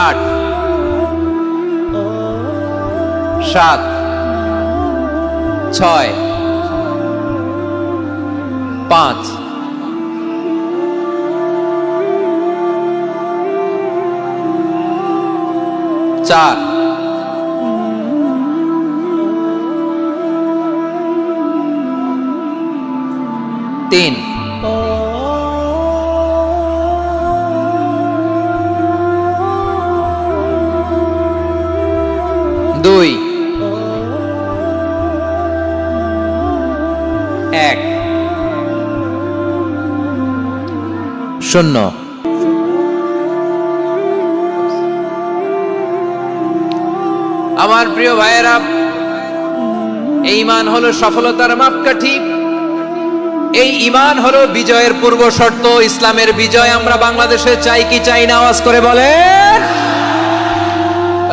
8, 7, 6, 5, 4, 3, 2, 1, 0। আমার প্রিয় ভাইয়েরা, এই ঈমান হলো সফলতার মাপকাঠি, এই ঈমান হলো বিজয়ের পূর্ব শর্ত। ইসলামের বিজয় আমরা বাংলাদেশে চাই কি চাই না? আওয়াজ করে বলেন।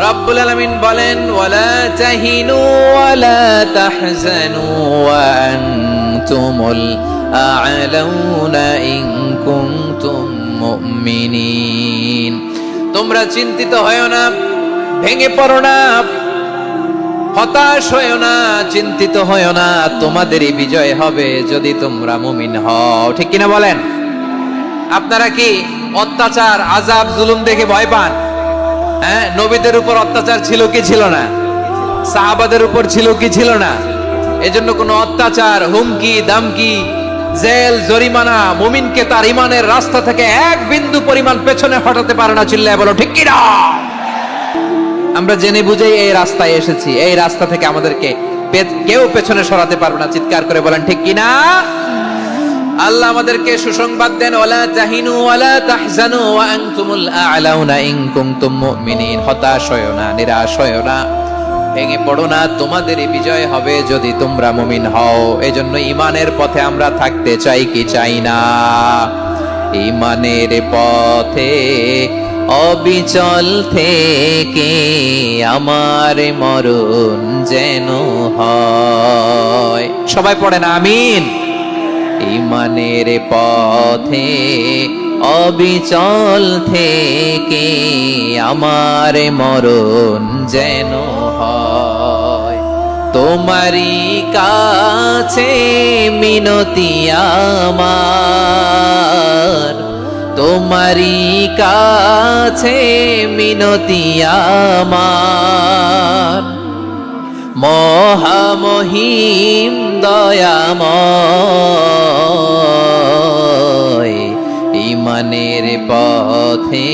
রব্বুল আলামিন বলেন, ওয়ালা তাহিনু ওয়ালা তাহজানু ওয়া আনতুমুল আ'লাউনা ইন কুনতুম মুমিনিন। তোমরা চিন্তিত হয়ো না, ভেঙে পড়ো না, হতাশ হয়ো না, চিন্তিত হয়ো না, তোমাদেরই বিজয় হবে যদি তোমরা মুমিন হও। ঠিক কিনা বলেন? আপনারা কি অত্যাচার, আযাব, জুলুম দেখে ভয় পান? হ্যাঁ, নবীদের উপর অত্যাচার ছিল কি ছিল না? সাহাবাদের উপর ছিল কি ছিল না? এজন্য কোনো অত্যাচার, হুমকি, দামকি, জেল, জরিমানা মুমিনকে তার ঈমানের রাস্তা থেকে এক বিন্দু পরিমাণ পেছনে হটাতে পারে না। চিল্লায় বলো ঠিক কিনা? আমরা জেনে বুঝেই এই রাস্তায় এসেছি, এই রাস্তা থেকে আমাদেরকে কেউ পেছনে সরাতে পারবে না। চিৎকার করে বলেন ঠিক কিনা? আল্লাহ আমাদেরকে সুসংবাদ দেন, ওয়ালা তাহিনু ওয়ালা তাহজানু ওয়া আনতুমুল আ'লাউনা ইন কুনতুম মুমিনিন। হতাশ হয়ো না, নিরাশ হয়ো না, ভেঙে পড়ো না, তোমাদেরই বিজয় হবে যদি তোমরা মুমিন হও। এজন্য ঈমানের পথে আমরা থাকতে চাই কি চাই না? ঈমানের পথে অবিচল থেকে আমার মরণ যেন হয়। সবাই পড়েন আমিন। ঈমানের পথে অবিচল থেকে আমার মরণ যেন হয়। তোমারই কাছে মিনতি আমার, তোমারই কাছে মিনতি আমার, মহামহিম দয়াময়। ঈমানের পথে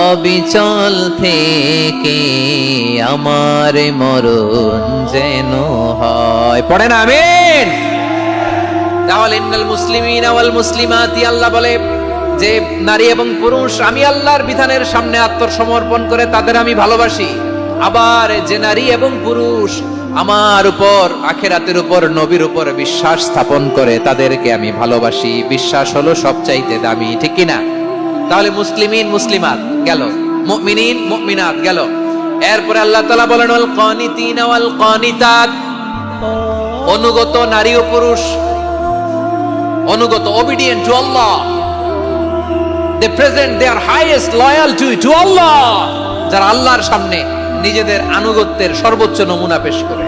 অবিচল থেকে আমার মরণ যেন হয়। পড়েন আমিন। তাহলে ইন্নাল মুসলিমিনা ওয়াল মুসলিমাতি, আল্লাহ বলে যে নারী এবং পুরুষ আমি আল্লাহর বিধানের সামনে আত্মসমর্পণ করে তাদের আমি ভালোবাসি। আবার যে নারী এবং পুরুষ আমার উপর, আখিরাতের উপর, নবীর উপর বিশ্বাস স্থাপন করে তাদেরকে আমি ভালোবাসি। বিশ্বাস হলো সবচাইতে দামি। ঠিক কিনা? তাহলে মুসলিমিন মুসলিমাত গেল, মুমিনিন মুমিনাত গেল। এরপরে আল্লাহ তাআলা বলেন, ওয়াল কানিতিনা ওয়াল কানিতাত, অনুগত নারী ও পুরুষ, অনুগত, obedient to Allah. They present their highest loyalty to Allah. যারা আল্লাহর সামনে নিজেদের আনুগত্যের সর্বোচ্চ নমুনা পেশ করে,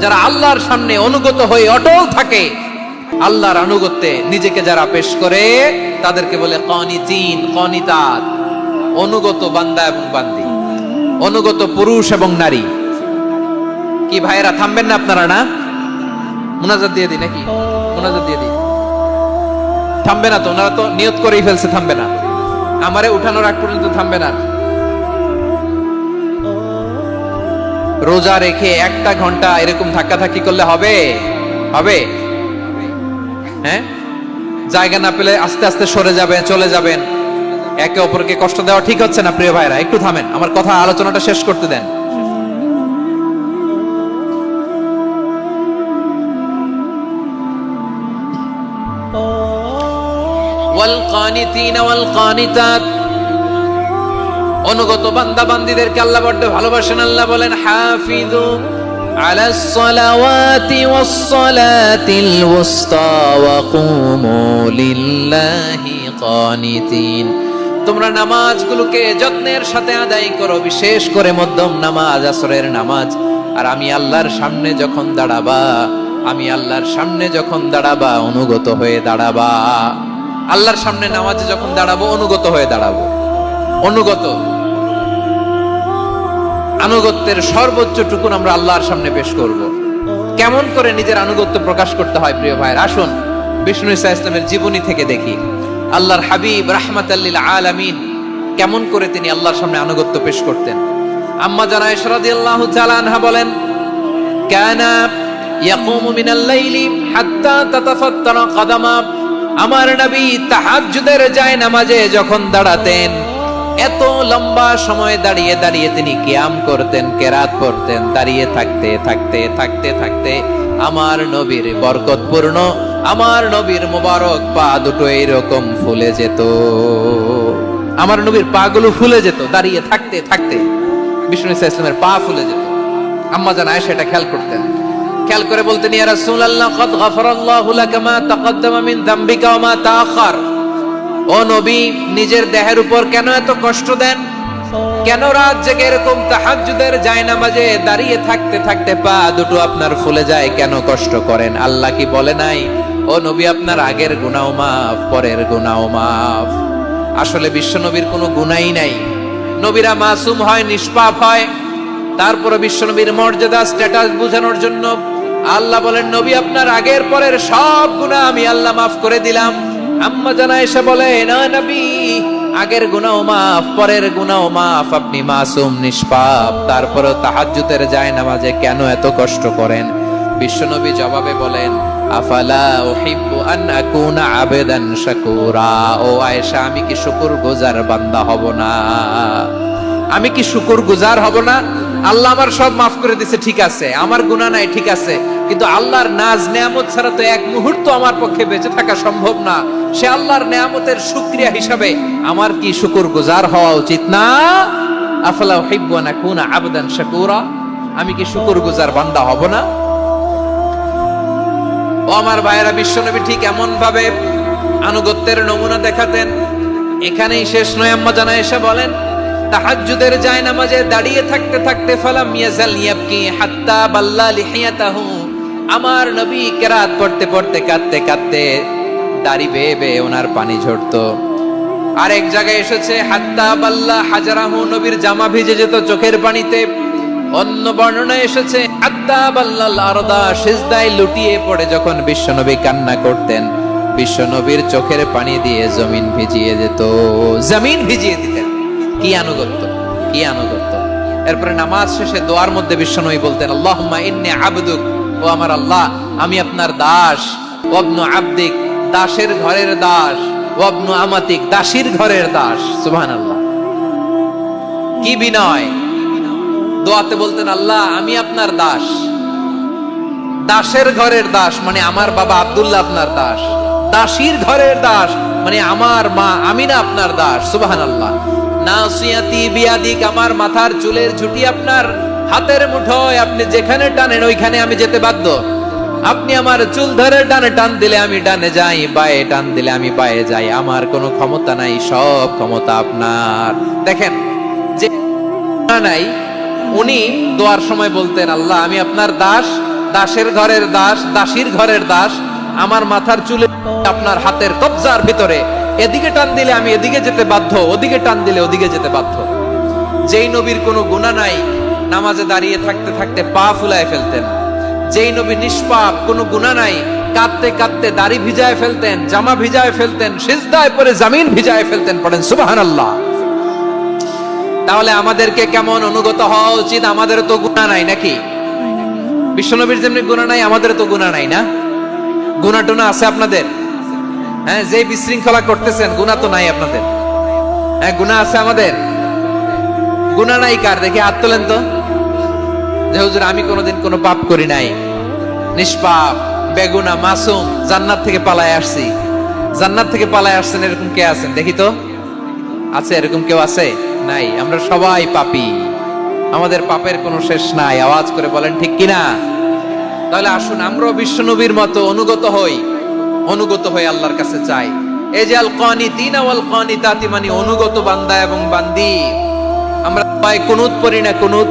যারা আল্লাহর সামনে অনুগত হয়ে অটল থাকে, আল্লাহর আনুগত্যে নিজেকে যারা পেশ করে তাদেরকে বলে কানিতিন, কানিতাত, অনুগত বান্দা এবং বান্দি, অনুগত পুরুষ এবং নারী। কি ভাইয়েরা থামবেন না আপনারা? না, মুনাজাত দিয়ে দিই নাকি? মুনাজাত দিয়ে দিই। থামবে না তো? ওনারা তো নিয়ত করেই ফেলছে থামবে না। আমারে উঠানোর আগ পর্যন্ত থামবে না। রোজা রেখে 1টা ঘন্টা এরকম ধাক্কাধাক্কি করলে হবে? হবে? হ্যাঁ, জায়গা না পেলে আস্তে আস্তে সরে যাবেন, চলে যাবেন। একে অপরকে কষ্ট দেওয়া ঠিক হচ্ছে না। প্রিয় ভাইরা, একটু থামেন, আমার কথা, আলোচনাটা শেষ করতে দেন। ওয়াল কানিতিনা ওয়াল কানিতাত, অনুগত বান্দা বান্দীদেরকে আল্লাহ বড় ভালোবাসেন। আল্লাহ বলেন, হাফিজু আলাস সালাওয়াতি ওয়াস সালাতিল ওয়াসতা ওয়া কুমু লিল্লাহি কানিতিন। তোমরা নামাজগুলোকে যত্নের সাথে আদায় করো, বিশেষ করে মধ্যম নামাজ, আসরের নামাজ আর আমি আল্লাহর সামনে যখন দাঁড়াবা, আমি আল্লাহর সামনে যখন দাঁড়াবা অনুগত হয়ে দাঁড়াবা। আল্লাহর সামনে নামাজে যখন দাঁড়াবো অনুগত হয়ে দাঁড়াবো। অনুগত, আনুগত্যের সর্বোচ্চ টুকুন আমরা আল্লাহর সামনে পেশ করব। কেমন করে নিজের আনুগত্য প্রকাশ করতে হয় প্রিয় ভাইয়ের, আসুন বিষ্ণু ঈসা ইসলামের জীবনী থেকে দেখি। আল্লাহর হাবিব রাহমাতাল লিল আলামিন কেমন করে তিনি আল্লাহর সামনে আনুগত্য পেশ করতেন। আম্মা জানা আয়েশা রাদিয়াল্লাহু তাআলা আনহা বলেন, কানা ইয়াকুমু মিনাল লাইলি হাত্তা তাতাফাত্তারা কদামা। আমার নবী তাহাজ্জুদের জায়নামাজে যখন দাঁড়াতেন, এত লম্বা সময় দাঁড়িয়ে দাঁড়িয়ে তিনি কিয়াম করতেন, কেরাত পড়তেন। দাঁড়িয়ে থাকতে থাকতে থাকতে থাকতে আমার নবীর বরকতপূর্ণ, আমার নবীর মোবারক পা দুটো এইরকম ফুলে যেত। আমার নবীর পা গুলো ফুলে যেত দাঁড়িয়ে থাকতে থাকতে। বিষ্ণু ঈসা ইসলামের পা ফুলে যেত। আম্মা জান আয়েশা এটা খেয়াল করতেন। খেয়াল করে বলতেন, ইয়া রাসূলুল্লাহ কদ গফারাল্লাহু লাকা মা তাকদ্দামা মিন যামবিকা ওয়া মা তাআখার। ও নবী, নিজের দেহের উপর কেন এত কষ্ট দেন? কেন রাত জেগে এরকম তাহাজ্জুদের জায়নামাজে দাঁড়িয়ে থাকতে থাকতে পা দুটো আপনার ফুলে যায়? কেন কষ্ট করেন? আল্লাহ কি বলে নাই, ও নবী আপনার আগের গুনাহ মাফ, পরের গুনাহ মাফ? আসলে বিশ্ব নবীর কোনো গুনাহই নাই। নবীরা মাসুম হয়, নিষ্পাপ হয়। তারপরে বিশ্ব নবীর মর্যাদা স্ট্যাটাস বোঝানোর জন্য আল্লাহ বলেন, নবী আপনার আগের পরের সব গুনাহ আমি আল্লাহ মাফ করে দিলাম। আম্মা জান আয়েশা বলে, না নবী, আগের গুনাহ মাফ, পরের গুনাহ মাফ, আপনি মাসুম, নিষ্পাপ, তারপরে তাহাজ্জুদের জায়নামাজে কেন এত কষ্ট করেন? বিশ্বনবী জবাবে বলেন, আফালা উহিব্বু আন আকুনা আবেদান শাকুরা। ও আয়েশা, আমি কি শুকরগুজার বান্দা হব না? আমি কি শুকরগুজার হব না? আল্লাহ আমার সব মাফ করে দিয়েছে, ঠিক আছে, আমার গুনাহ নাই, ঠিক আছে, কিন্তু আল্লাহর নাজ নেয়ামত ছাড়া তো এক মুহূর্ত আমার পক্ষে বেঁচে থাকা সম্ভব না। সে আল্লাহর নেয়ামতের শুকরিয়া হিসাবে আমার কি শুকরগুজার হওয়া উচিত না? আফালা উহিব্বু আন আকুনা আবদান শাকুরা। আমি কি শুকরগুজার বান্দা হব না? ও আমার ভাইয়েরা, বিশ্বনবী ঠিক এমন ভাবে আনুগত্যের নমুনা দেখাতেন। এখানেই শেষ নয়। আম্মা জান আয়েশা বলেন, তাহাজ্জুদের জায়নামাজে দাঁড়িয়ে থাকতে থাকতে ফালাম ইয়াজাল ইয়াবকি হাত্তা বাল্লা লিহিয়াতাহু। আমার নবী কেরাত পড়তে পড়তে কাঁদতে কাঁদতে দাড়ি বেয়ে বেয়ে ওনার পানি ঝরতো। আরেক জায়গায় এসেছে হাত্তা বাল্লা হাজারাহু, নবীর জামা ভিজে যেত চোখের পানিতে। অন্য বর্ণনায় এসেছে হাত্তা বাল্লাল আরদা, সিজদায় লুটিয়ে পড়ে যখন বিশ্বনবী কান্না করতেন, বিশ্বনবীর চোখের পানি দিয়ে জমিন ভিজিয়ে যেত, জমিন ভিজিয়ে দিতেন। কি আনুগত্য, কি আনুগত্য! এরপরে নামাজ শেষে দোয়ার মধ্যে বিশ্বনবী বলতেন, আল্লাহুম্মা ইন্নী আবদুক, ও আমার আল্লাহ, আমি আপনার দাস। ওয়াবনু আবদিক, দাসের ঘরের দাস। ওয়াবনু আমাতিক, দাসীর ঘরের দাস। সুবহানাল্লাহ, কি বিনয়! দোয়াতে বলতেন, আল্লাহ আমি আপনার দাস। দাসের ঘরের দাস মানে আমার বাবা আব্দুল্লাহ আপনার দাস। দাসীর ঘরের দাস মানে আমার মা আমিনা আপনার দাস। সুবহানাল্লাহ। নাসিয়াতি বিয়াদিক, আমার মাথার চুলের ঝুঁটি আপনার হাতের মুঠোয়, আপনি যেখানে টানেন ওইখানে আমি যেতে বাধ্য। আপনি আমার চুল ধরে ডানে টান দিলে আমি ডানে যাই, বায়ে টান দিলে আমি বায়ে যাই। আমার কোনো ক্ষমতা নাই, সব ক্ষমতা আপনার। দেখেন, যে নাই উনি দোয়ার সময় বলতেন, আল্লাহ আমি আপনার দাস, দাসের ঘরের দাস, দাসীর ঘরের দাস। আমার মাথার চুলে আপনার হাতের কবজার ভিতরে, এদিকে টান দিলে আমি এদিকে যেতে বাধ্য, ওদিকে টান দিলে ওদিকে যেতে বাধ্য। যেই নবীর কোনো গুনাহ নাই, নামাজে দাঁড়িয়ে থাকতে থাকতে পা ফুলায় ফেলতেন। যেই নবী নিষ্পাপ, কোনো গুনাহ নাই, কাঁদতে কাঁদতে দাড়ি ভিজায় ফেলতেন, জামা ভিজায় ফেলতেন, সিজদায় পড়ে জমিন ভিজায় ফেলতেন। পড়েন সুবহানাল্লাহ। তাহলে আমাদেরকে কেমন অনুগত হওয়া উচিত? আমাদের তো গুনাহ নাই নাকি? বিশ্বনবীর যেমনি গুনাহ নাই, আমাদের তো গুনাহ নাই না? গুনাহ টুনা আছে আপনাদের? হ্যাঁ, যে বিশৃঙ্খলা করতেছেন গুনাহ তো নাই আপনাদের? হ্যাঁ, গুনাহ আছে আমাদের? গুনাহ নাই কার? দেখি হাত তোলেন তো। যে হুজুর আমি কোনোদিন কোনো পাপ করি নাই, নিষ্পাপ, বেগুনা, মাসুম, জান্নাত থেকে পালায় আসছি। জান্নাত থেকে পালায় আসছেন এরকম কে আছেন? দেখি তো। আছে এরকম কেউ? আছে? নাই। আমরা সবাই পাপী, আমাদের পাপের কোনো শেষ নাই। আওয়াজ করে বলেন ঠিক কিনা? তাহলে আসুন আমরাও বিশ্বনবীর মতো অনুগত হই, অনুগত হয়ে আল্লাহর কাছে চাই। এই যে আল কানিতিনা ওয়াল কানিতাতি, মানে অনুগত বান্দা এবং বান্দি। আমরা সবাই কুনুত পড়ি না? কুনুত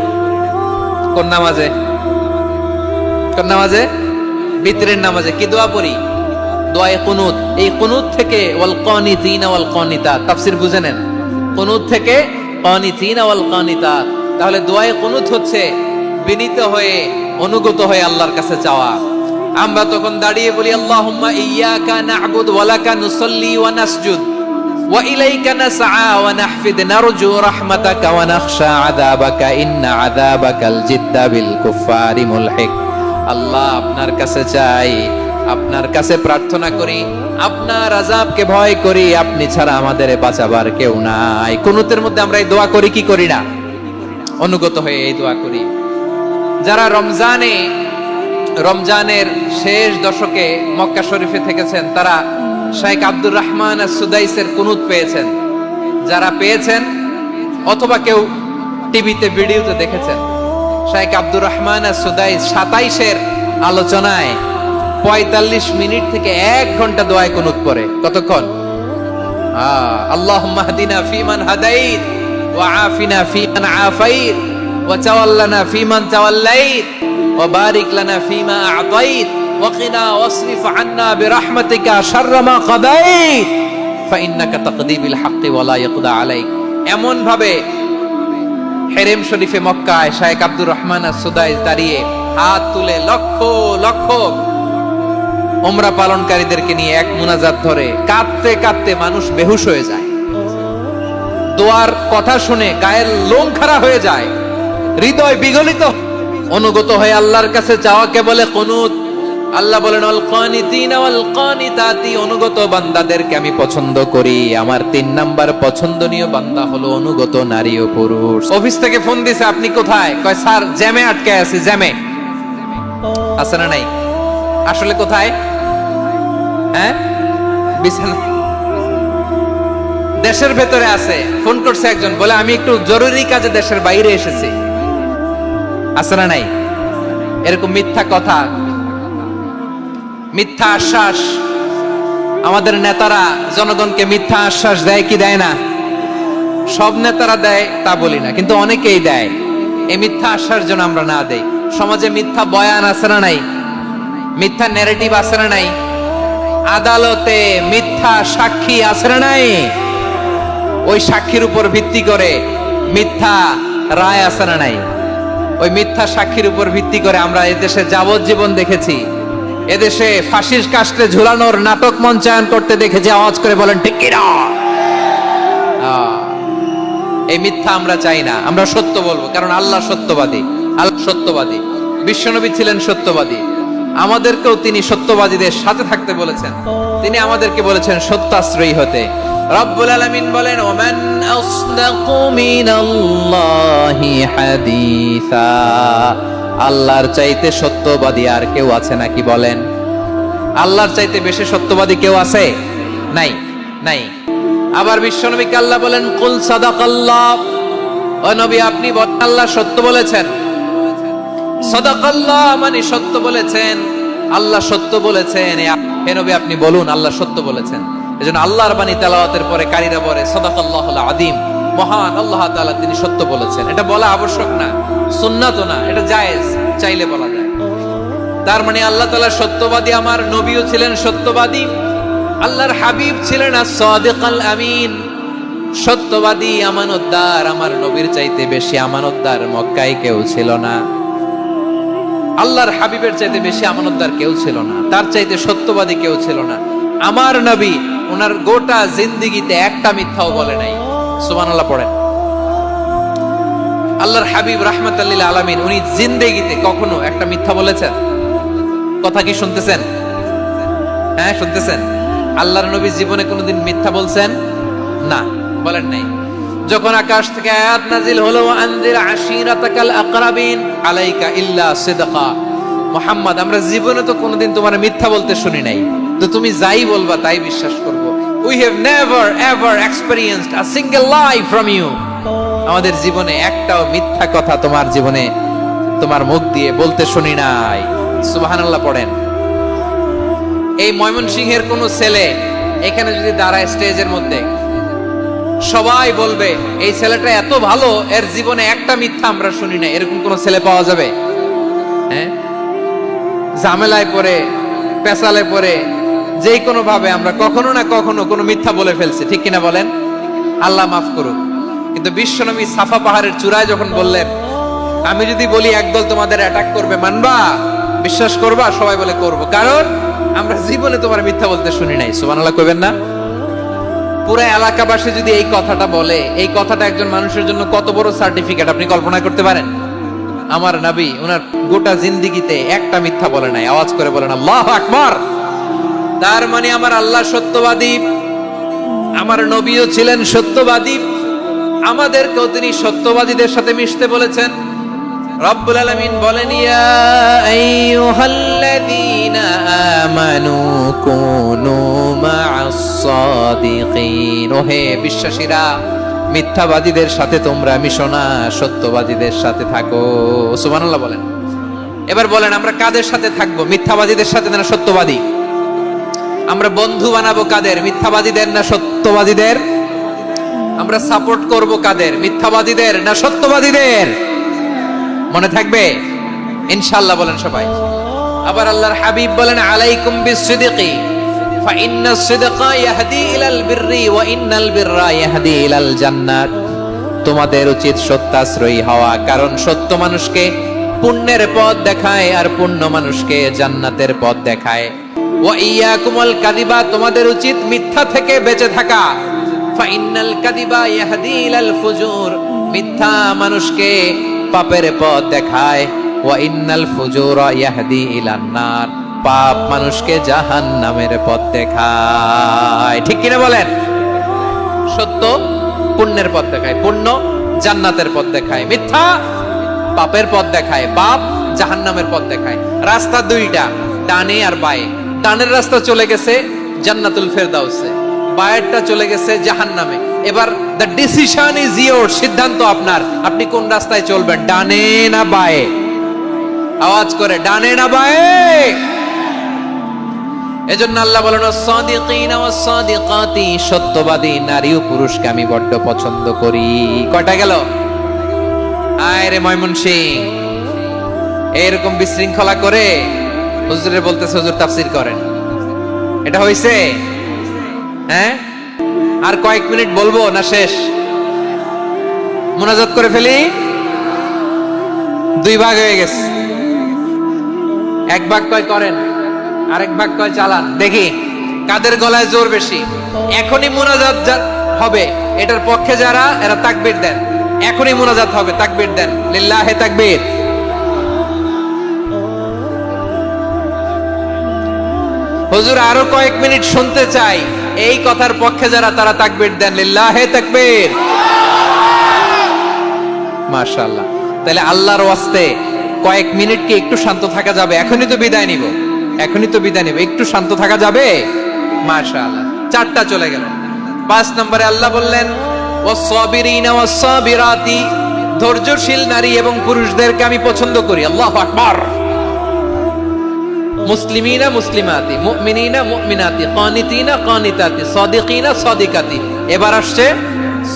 কোন নামাজে? কোন নামাজে? বিতরের নামাজে কি দোয়া পড়ি? দোয়ায়ে কুনুত। এই কুনুত থেকে ওয়াল কানিতিনা ওয়াল কানিতাত, তাফসীর বুঝে নেন। কুনুত থেকে কানিতিনা ওয়াল কানিতাত। তাহলে দোয়ায়ে কুনুত হচ্ছে বিনীত হয়ে, অনুগত হয়ে আল্লাহর কাছে চাওয়া। আমরা তখন দাঁড়িয়ে বলি আল্লাহুম্মা ইয়্যাকা না'বুদু ওয়া লাকা নুসাল্লি ওয়া নাসজুদ ওয়া ইলাইকা নাসআ ওয়া নাহফিদ নারজু রাহমাতাকা ওয়া নাখশা আযাবাকা ইন্না আযাবাকাল জিদ্দা বিল কুফফারি মুলহিক। আল্লাহ, আপনার কাছে চাই, আপনার কাছে প্রার্থনা করি, আপনার আযাবকে ভয় করি, আপনি ছাড়া আমাদের বাঁচাবার কেউ নাই। কুনুতের মধ্যে আমরা এই দোয়া করি কি করি না? অনুগত হয়ে এই দোয়া করি। যারা রমজানের শেষ দশকে মক্কা শরীফে থেকেছেন তারা শাইখ আব্দুর রহমান আস-সুদাইসের কুনুত পেয়েছেন। যারা পেয়েছেন অথবা কেউ টিভিতে ভিডিওতে দেখেছেন, শাইখ আব্দুর রহমান আস-সুদাইস 27-এর আলোচনায় 45 মিনিট থেকে 1 ঘন্টা দোয়ায় কুনুত পড়ে। কতক্ষণ? আল্লাহুম্মা হদিনা ফিমান হাদাইত ওয়া আফিনা ফিমান আফাইত ওয়া তাওয়াল্লানা ফিমান তাওয়াল্লাইত ওয়া বারিক লানা ফিমা আ'তাইত ওয়া কিনা ওয়াসরিফ আন্না বিরহমাতিকা শাররা মা কাদাইত ফাইন্নাকা তাকদি বিল হাক্কি ওয়া লা ইয়াকদা আলাইক। এমন ভাবে হেরেম শরীফে মক্কায় শাইখ আব্দুর রহমান আস-সুদাইস দাঁড়িয়ে হাত তুলে লক্ষ লক্ষ উমরা পালনকারীদেরকে নিয়ে এক মুনাজাত ধরে কাঁদতে কাঁদতে মানুষ বেহুশ হয়ে যায়। দোয়ার কথা শুনে গায়ের লোম খাড়া হয়ে যায়, হৃদয় বিগলিত। অনুগত হয়ে আল্লাহর কাছে চাওয়াকে বলে কুনুত। আল্লাহ বলেন আল কানিতিনা ওয়াল কানিতাতি, অনুগত বান্দাদেরকে আমি পছন্দ করি। আমার 3 নাম্বার পছন্দনীয় বান্দা হলো অনুগত নারী ও পুরুষ। অফিস থেকে ফোন দিছে, আপনি কোথায়? কয় স্যার জ্যামে আটকে আছি। জ্যামে আছে না নাই? আসলে কোথায়? হ্যাঁ, বিছানা। দেশের ভেতরে আছে। ফোন করছে একজন, বলে আমি একটু জরুরি কাজে দেশের বাইরে এসেছি। আছে না নাই? এরকম মিথ্যা কথা, মিথ্যা আশ্বাস। আমাদের নেতারা জনগণকে মিথ্যা আশ্বাস দেয় কি দেয় না? সব নেতারা দেয় তা বলি না, কিন্তু অনেকেই দেয়। এই মিথ্যা আশ্বাস যেন আমরা না দেই। সমাজে মিথ্যা বয়ান আছে না নাই? মিথ্যা ন্যারেটিভ আছে না নাই? আদালতে মিথ্যা সাক্ষী আছে না নাই? ওই সাক্ষীর উপর ভিত্তি করে মিথ্যা রায় আছে না নাই? ওই মিথ্যা সাক্ষীর উপর ভিত্তি করে আমরা এদেশে যাবজ্জীবন দেখেছি। এদেশে ফাঁসির কাস্টে ঝুলানোর নাটক মঞ্চায়ন করতে দেখেছি। আওয়াজ করে বলেন ঠিক কি না? এই মিথ্যা আমরা চাই না, আমরা সত্য বলবো, কারণ আল্লাহ সত্যবাদী। আল্লাহ সত্যবাদী, বিশ্বনবী ছিলেন সত্যবাদী। আমাদেরকেও তিনি সত্যবাদীদের সাথে থাকতে বলেছেন। তিনি আমাদেরকে বলেছেন সত্যাশ্রয়ী হতে। রব্বুল আলামিন বলেন ওমান আসদাকু মিনাল্লাহি হাদিসা, আল্লাহর চাইতে সত্যবাদী আর কেউ আছে নাকি বলেন? আল্লাহর চাইতে বেশি সত্যবাদী কেউ আছে? নাই, নাই। আবার বিশ্বনবীকে আল্লাহ বলেন কুল সাদাকাল্লাহ, ও নবী আপনি বলেন আল্লাহ সত্য বলেছেন। সাদাকাল্লাহ মানে সত্য বলেছেন, আল্লাহ সত্য বলেছেন। হে নবী আপনি বলুন আল্লাহ সত্য বলেছেন। এজন্য আল্লাহর বাণী তেলাওয়াতের পরে কারীরা বলে সাদাকাল্লাহুল আযীম, মহান আল্লাহ তাআলা তিনি সত্য বলেছেন। এটা বলা আবশ্যক না, সুন্নাতও না, এটা জায়েজ, চাইলে বলা যায়। তার মানে আল্লাহ তাআলা সত্যবাদী, আমার নবীও ছিলেন সত্যবাদী, আল্লাহর হাবিব ছিলেন as-সাদিকাল আমিন, সত্যবাদী, আমানতদার। আমার নবীর চাইতে বেশি আমানতদার মক্কায় কেউ ছিল না। আল্লাহর হাবিবের চাইতে বেশি আমানতদার কেউ ছিল না, তার চাইতে সত্যবাদী কেউ ছিল না। আমার নবী ওনার গোটা জিন্দেগিতে একটা মিথ্যাও বলে নাই। সুবহানাল্লাহ পড়েন। আল্লাহর হাবিব রাহমাতাল লিল আলামিন উনি জিন্দেগিতে কখনো একটা মিথ্যা বলেছেন? কথা কি শুনতেছেন? হ্যাঁ শুনতেছেন? আল্লাহর নবী জীবনে কোনোদিন মিথ্যা বলছেন? না, বলেন নাই। যখন আকাশ থেকে আয়াত নাজিল হলো আনজির আশিরাতাকাল আকরাবিন আলাইকা ইল্লা সিদকা, মুহাম্মদ আমরা জীবনে তো কোনোদিন তোমার মিথ্যা বলতে শুনি নাই, তো তুমি যাই বলবা তাই বিশ্বাস করব। We have never ever experienced a single lie from you. আমাদের জীবনে একটাও মিথ্যা কথা তোমার জীবনে তোমার মুখ দিয়ে বলতে শুনি নাই। সুবহানাল্লাহ পড়েন। এই ময়মনসিংহের কোন ছেলে এখানে যদি দাঁড়ায় স্টেজের মধ্যে, সবাই বলবে এই ছেলেটা এত ভালো, এর জীবনে একটা মিথ্যা আমরা শুনি না। এরকম কোন ছেলে পাওয়া যাবে? হ্যাঁ, ঝামেলায় পড়ে, পেছালে পড়ে, যে কোনো ভাবে আমরা কখনো না কখনো কোনো মিথ্যা বলে ফেলছি, ঠিক কিনা বলেন? আল্লাহ মাফ করুক। কিন্তু বিশ্বনবী সাফা পাহাড়ের চূড়ায় যখন বললেন, আমি যদি বলি একদল তোমাদের অ্যাটাক করবে, মানবা? বিশ্বাস করবা? সবাই বলে করব, কারণ আমরা জীবনে তোমার মিথ্যা বলতে শুনি নাই। সুবহানাল্লাহ কইবেন না? পুরো এলাকাবাসী যদি এই কথাটা বলে, এই কথাটা একজন মানুষের জন্য কত বড় সার্টিফিকেট আপনি কল্পনা করতে পারেন? আমার নবী ওনার গোটা জিন্দেগিতে একটা মিথ্যা বলে নাই। আওয়াজ করে বলেন আল্লাহু আকবার। তার মানে আমার আল্লাহ সত্যবাদী, আমার নবীও ছিলেন সত্যবাদী, আমাদেরকেও তিনি সত্যবাদীদের সাথে মিশতে বলেছেন। রব্বুল আলামিন বলেন, ইয়া আইয়ুহাল্লাযীনা আমানু কুনু মা'আস সাদিকিন। ওহে বিশ্বাসীরা, মিথ্যাবাদীদের সাথে তোমরা মিশো না, সত্যবাদীদের সাথে থাকো। সুবহানাল্লাহ বলেন। এবার বলেন, আমরা কাদের সাথে থাকবো? মিথ্যাবাদীদের সাথে না সত্যবাদী? আমরা বন্ধু বানাবো কাদের? মিথ্যাবাদীদের না সত্যবাদীদের? আমরা সাপোর্ট করব কাদের? মিথ্যাবাদীদের না সত্যবাদীদের? মনে থাকবে ইনশাআল্লাহ, বলেন সবাই। আবার আল্লাহর হাবিব বলেন, আলাইকুম বিসসিদকি ফাইন্নাস সিদকা ইয়াহদি ইলাল বিররি ওয়া ইন্নাল বিররা ইয়াহদি ইলাল জান্নাত। তোমাদের উচিত সত্যাশ্রয়ী হওয়া, কারণ সত্য মানুষকে পুণ্যের পথ দেখায় আর পুণ্য মানুষকে জান্নাতের পথ দেখায়। ওয়া ইয়াকুমুল কাযিবা, তোমাদের উচিত মিথ্যা থেকে বেঁচে থাকা। ফাইন্নাল কাযিবা ইয়াহদি ইলাল ফুজুর, মিথ্যা মানুষকে পাপের পথ দেখায়। ওয়া ইন্নাল ফুজুরা ইয়াহদি ইলান নার, পাপ মানুষকে জাহান্নামের পথ দেখায়। ঠিক কিনা বলেন? সত্য পুণ্যের পথ দেখায়, পুণ্য জান্নাতের পথ দেখায়, মিথ্যা পাপের পথ দেখায়, পাপ জাহান্নামের পথ দেখায়। রাস্তা দুইটা, ডানে আর বায়ে। ডানের রাস্তা চলে গেছে জান্নাতুল ফেরদাউসে, বায়েরটা চলে গেছে জাহান্নামে। এবার দ্য ডিসিশন ইজ ইয়োর, সিদ্ধান্ত আপনার, আপনি কোন রাস্তায় চলবেন, ডানে না বায়ে? আওয়াজ করে, ডানে না বায়ে? এজন্য আল্লাহ বলেন, সাদিকিনা ওয়াস সাদিকাতি, সত্যবাদী নারী ও পুরুষকে আমি বড্ড পছন্দ করি। কয়টা গেল? আয় রে ময়মনসিং, এরকম বিশৃঙ্খলা করে হুজুরে বলতেছে হুজুর তাফসীর করেন, এটা হইছে? হ্যাঁ, আর কয়েক মিনিট বলবো না শেষ? মুনাজাত করে ফেলি। দুই ভাগ হয়ে গেছে, এক ভাগ কয় করেন, আরেক ভাগ কয় চালান। দেখি কাদের গলায় জোর বেশি। এখনই মুনাজাত হবে, এটার পক্ষে যারা, এরা তাকবীর দেন। এখনই মুনাজাত হবে, তাকবীর দেন, লিল্লাহে তাকবীর। হুজুর আরো কয়েক মিনিট শুনতে চাই, এই কথার পক্ষে যারা, তারা তাকবীর দেন, লিল্লাহে তাকবীর। মাশাআল্লাহ। তাহলে আল্লাহর ওয়াস্তে কয়েক মিনিট কি একটু শান্ত থাকা যাবে? এখনই তো বিদায় নিব, এখনই তো বিদায় নিব, একটু শান্ত থাকা যাবে? মাশাআল্লাহ। চারটা চলে গেল। 5 নম্বরে আল্লাহ বললেন, ওয়াস-সাবিরিনা ওয়াস-সাবিরাতি, ধৈর্যশীল নারী এবং পুরুষদেরকে আমি পছন্দ করি। আল্লাহু আকবার। মুসলিমিনা মুসলিমাতি, মুমিনিনা মুমিনাতি, কানিতিনা কানিতাতি, সাদিকিনা সাদিকাতি। এবার আসছে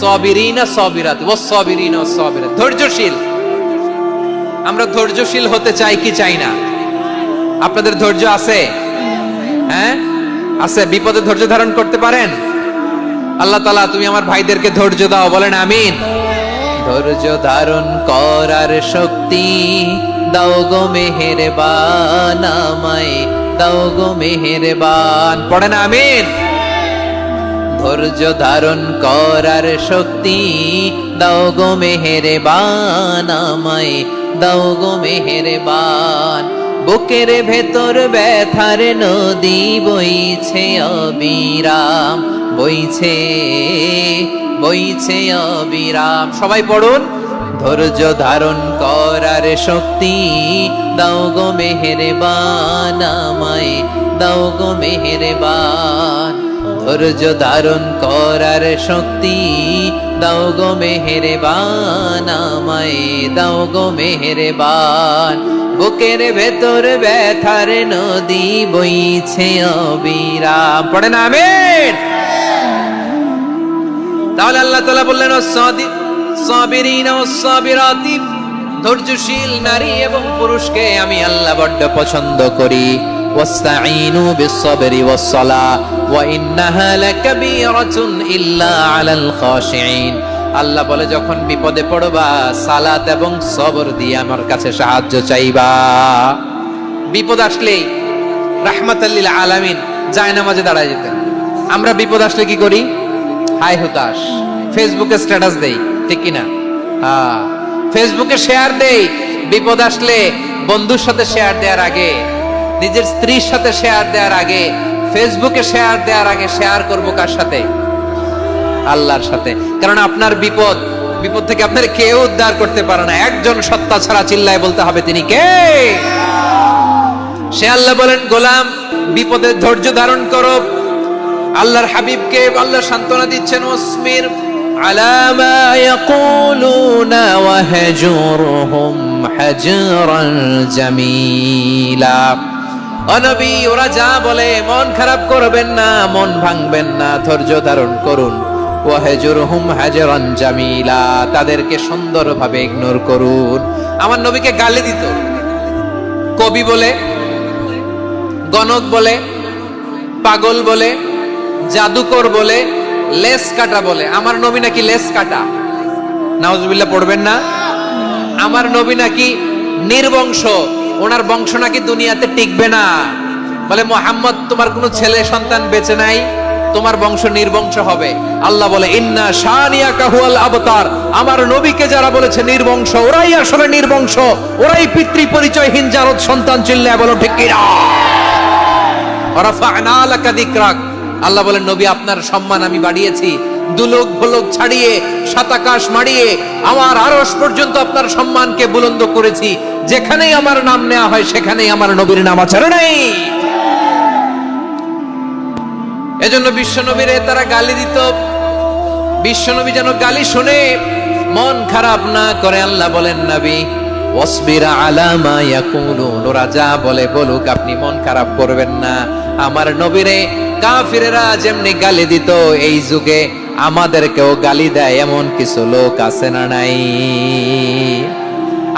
সাবিরিনা সাবিরাতি, ওয়াস-সাবিরিনা ওয়াস-সাবিরাতি, ধৈর্যশীল। আমরা ধৈর্যশীল হতে চাই কি চাই না? আপনাদের ধৈর্য আছে? হ্যাঁ আছে। বিপদে ধৈর্য ধারণ করতে পারেন? আল্লাহ তাআলা তুমি আমার ভাইদেরকে ধৈর্য দাও, বলেন আমিন। ধৈর্য ধারণ করার শক্তি দাও গো মেহেরবান, আমায় দাও গো মেহেরবান, পড়েন আমিন। ধৈর্য ধারণ করার শক্তি দাও গো মেহেরবান, আমায় দাও গো মেহেরবান। বুকের ভেতর ব্যথার নদী বইছে অবিরাম, বইছে বইছে অবিরাম। সবাই পড়ুন, ধৈর্য ধারণ করার শক্তি দাও গো মেহেরবান, আমায় দাও গো মেহেরবান। ধৈর্য ধারণ করার শক্তি দাও গো মেহেরবান, আমায় দাও গো মেহেরবান। বুকের ভেতর ব্যথার নদী বইছে অবিরাম, পড়েন আমিন। তাহলে আল্লাহ তাআলা বললেন, সাবিরিনা ওয়াস-সাবিরাতি, ধৈর্যশীল নারী এবং পুরুষকে আমি আল্লাহ বড্ড পছন্দ করি। ওয়াস্তাঈনু বিস-সাবরি ওয়াস-সালাহ ওয়া ইন্নাহা লাকাবীরাতুন ইল্লা আলাল খাশিঈন। আল্লাহ বলে যখন বিপদে পড়বা সালাত এবং সবর দিয়ে আমার কাছে সাহায্য চাইবা। বিপদ আসলেই রাহমাতাল লিল আলামিন জায়নামাজে দাঁড়ায় যেতেন। আমরা বিপদ আসলে কি করি? হাই হুতাশ, ফেসবুকে স্ট্যাটাস দেই, ঠিক কি না? হ্যাঁ, ফেসবুকে শেয়ার দেই। বিপদ আসলে বন্ধুর সাথে শেয়ার দেওয়ার আগে, নিজের স্ত্রীর সাথে শেয়ার দেওয়ার আগে, ফেসবুকে শেয়ার দেওয়ার আগে শেয়ার করবো কার সাথে? আল্লাহর সাথে। কারণ আপনার বিপদ থেকে আপনার কেউ উদ্ধার করতে পারে না, একজন সত্তা ছাড়া। চিল্লায় বলতে হবে তিনি কে? সে আল্লাহ বলেন, গোলাম বিপদে ধৈর্য ধারণ করো। আল্লাহর হাবিবকে আল্লাহ সান্ত্বনা দিচ্ছেন, ওয়াসমির আলা মা ইয়াকুলুনা ওয়াহজুরহুম হাজরান জামিলা। ও নবী, ওরা যা বলে মন খারাপ করবেন না, মন ভাঙবেন না, ধৈর্য ধারণ করুন। ওয়াহজুরহুম হাজরান জামিলা, তাদেরকে সুন্দরভাবে ইগনোর করুন। আমার নবীকে গালি দিত কবি বলে, গণক বলে, পাগল বলে, জাদুকর বলে, লেস কাটা বলে। আমার নবী নাকি লেস কাটা? নাউজুবিল্লাহ পড়বেন না। আমার নবী নাকি নির্বংশ, ওনার বংশ নাকি দুনিয়াতে টিকবে না। বলে মুহাম্মদ, তোমার কোনো ছেলে সন্তান বেঁচে নাই, তোমার বংশ নির্বংশ হবে। আল্লাহ বলে, ইন্না শানিয়াকা হুয়াল আবতার। আমার নবীকে যারা বলেছে নির্বংশ, ওরাই আসলে নির্বংশ, ওরাই পিতৃ পরিচয়হীন জারদ সন্তান। চিল্লায় বলো ঠিক কি না? রাফা'না লাকা যিকরাক। আল্লাহ বলেন, নবী আপনার সম্মান আমি বাড়িয়েছি। দুলোক ভোলক ছাড়িয়ে, সাত আকাশ মাড়িয়ে, আমার আরশ পর্যন্ত আপনার সম্মানকে বুলন্দ করেছি। যেখানেই আমার নাম নেওয়া হয় সেখানেই আমার নবীর নাম আছে না নাই? এজন্য বিশ্বনবীরে তারা গালি দিত। বিশ্বনবী যেন গালি শুনে মন খারাপ না করে। আল্লাহ বলেন, নবী ওয়াসবির আলা মা ইয়াকুলুন, ওরা যা বলে বলুক, আপনি মন খারাপ করবেন না। আমার নবীরে কাফিরেরা যেমনি গালি দিত, এই যুগে আমাদেরকেও গালি দেয় এমন কিছু লোক আছে না নাই?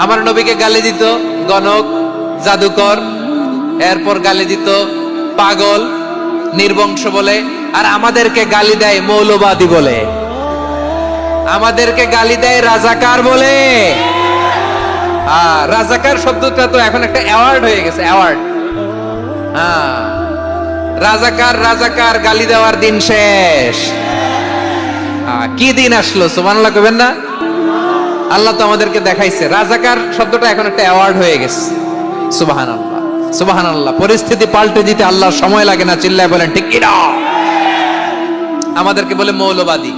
আমার নবীকে গালি দিত গণক, জাদুকর, এরপর গালি দিত পাগল, নির্বংশ বলে। আর আমাদেরকে গালি দেয় মৌলবাদী বলে, আমাদেরকে গালি দেয় রাজাকার বলে। রাজাকার শব্দটা তো এখন একটা অ্যাওয়ার্ড হয়ে গেছে, অ্যাওয়ার্ড। হ্যাঁ, রাজাকার রাজাকার গালি দেওয়ার দিন শেষ। কি দিন আসলো? সুবহানাল্লাহ কইবেন না? আল্লাহ তো আমাদেরকে দেখাইছে। রাজাকার শব্দটা এখন একটা অ্যাওয়ার্ড হয়ে গেছে। সুবহানাল্লাহ, সুবহানাল্লাহ। পরিস্থিতি পাল্টে দিতে আল্লাহর সময় লাগে না। চিল্লায় বলেন ঠিক কি না? আমাদেরকে বলে মৌলবাদী।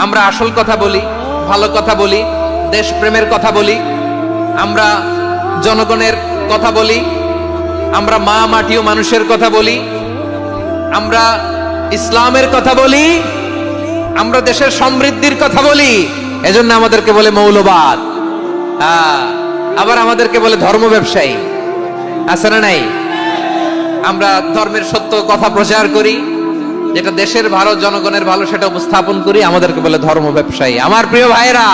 আমরা আসল কথা বলি, ভালো কথা বলি, দেশপ্রেমের কথা বলি, আমরা জনগণের কথা বলি, আমরা মা মাটি ও মানুষের কথা বলি, আমরা ইসলামের কথা বলি, আমরা দেশের সমৃদ্ধির কথা বলি। এজন্য আমাদেরকে বলে মৌলবাদ। আবার আমাদেরকে বলে ধর্ম ব্যবসায়ী। আছে না নাই? আমরা ধর্মের সত্য কথা প্রচার করি, যেটা দেশের ভালো, জনগণের ভালো, সেটা উপস্থাপন করি। আমাদেরকে বলে ধর্ম ব্যবসায়ী। আমার প্রিয় ভাইরা,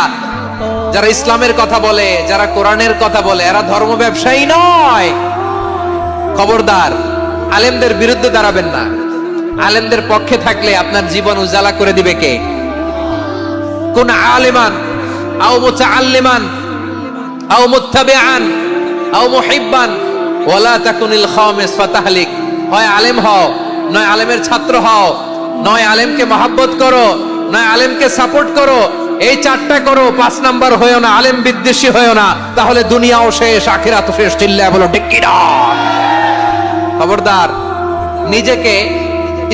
যারা ইসলামের কথা বলে, যারা কোরআনের কথা বলে, এরা ধর্ম ব্যবসায়ী নয়। খবরদার, আলেমদের বিরুদ্ধে দাঁড়াবেন না। আলেমদের পক্ষে থাকলে আপনার জীবন উজালা করে দিবে কে? কোন আলেমান আও মুতাআল্লিমান আও মুত্তাবিআন আও মুহিব্বান ওয়ালা তাকুনিল খামিস ফাতাহলিক। হয় আলেম হও, নয় আলেমের ছাত্র হও, নয় আলেমকে মহব্বত করো, নয় আলেমকে সাপোর্ট করো। এই চারটা করো, 5 নাম্বার হয়েও না, আলেম বিদ্বেষী হয়েও না, তাহলে দুনিয়াও শেষ, আখিরাতও শেষ। চিল্লায় বলো ঠিক কি না? খবরদার, নিজেকে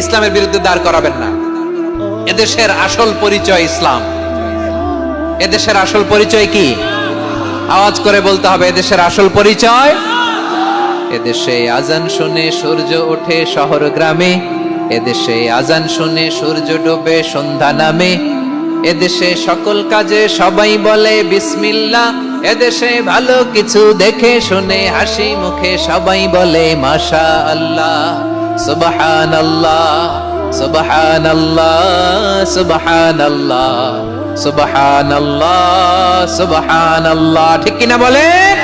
ইসলামের বিরুদ্ধে দাঁড় করাবেন না। এদেশের আসল পরিচয় ইসলাম। এদেশের আসল পরিচয় কি? আওয়াজ করে বলতে হবে, এদেশের আসল পরিচয়। এদেশে আজান শুনে সূর্য ওঠে শহর গ্রামে, এদেশে আজান শুনে সূর্য ডোবে সন্ধ্যা নামে, এদেশে সকল কাজে সবাই বলে বিসমিল্লাহ, এদেশে ভালো কিছু দেখে শুনে হাসি মুখে সবাই বলে মাশাআল্লাহ, সুবহানাল্লাহ, সুবহানাল্লাহ, সুবহানাল্লাহ। সুবহানাল্লাহ সুবহানাল্লাহ, ঠিক কিনা বলেন?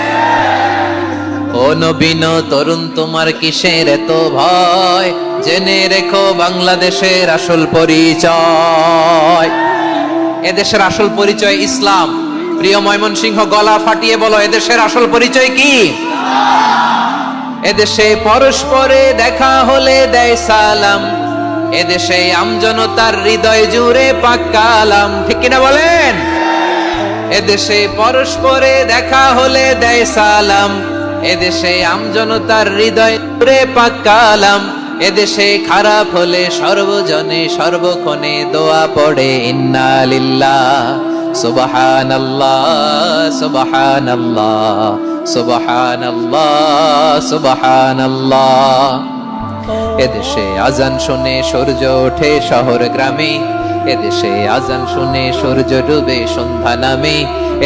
ও নবীন তরুণ, তোমার কিসের এত ভয়? জেনে রেখো বাংলাদেশের আসল পরিচয়। এদেশের আসল পরিচয় ইসলাম। প্রিয় ময়মনসিংহ, গলা ফাটিয়ে বলো, এদেশের আসল পরিচয় কি? এদেশে পরস্পরে দেখা হলে দেয় সালাম, এদেশে আমজনতার হৃদয় জুড়ে পাক কালাম, ঠিক কিনা বলেন? এদেশে পরস্পরে দেখা হলে দেয় সালাম, এদেশে আমজনতার হৃদয় জুড়ে পাক কালাম, এদেশে খারাপ হলে সর্বজনে সর্বক্ষণে দোয়া পড়ে ইন্না লিল্লাহ সুবহানাল্লাহ সুবহানাল্লাহ সুবহানাল্লাহ সুবহানাল্লাহ। এদেশে আজান শুনে সূর্য ওঠে শহর গ্রামে, এদেশে আজান শুনে সূর্য ডুবে সন্ধ্যা নামে,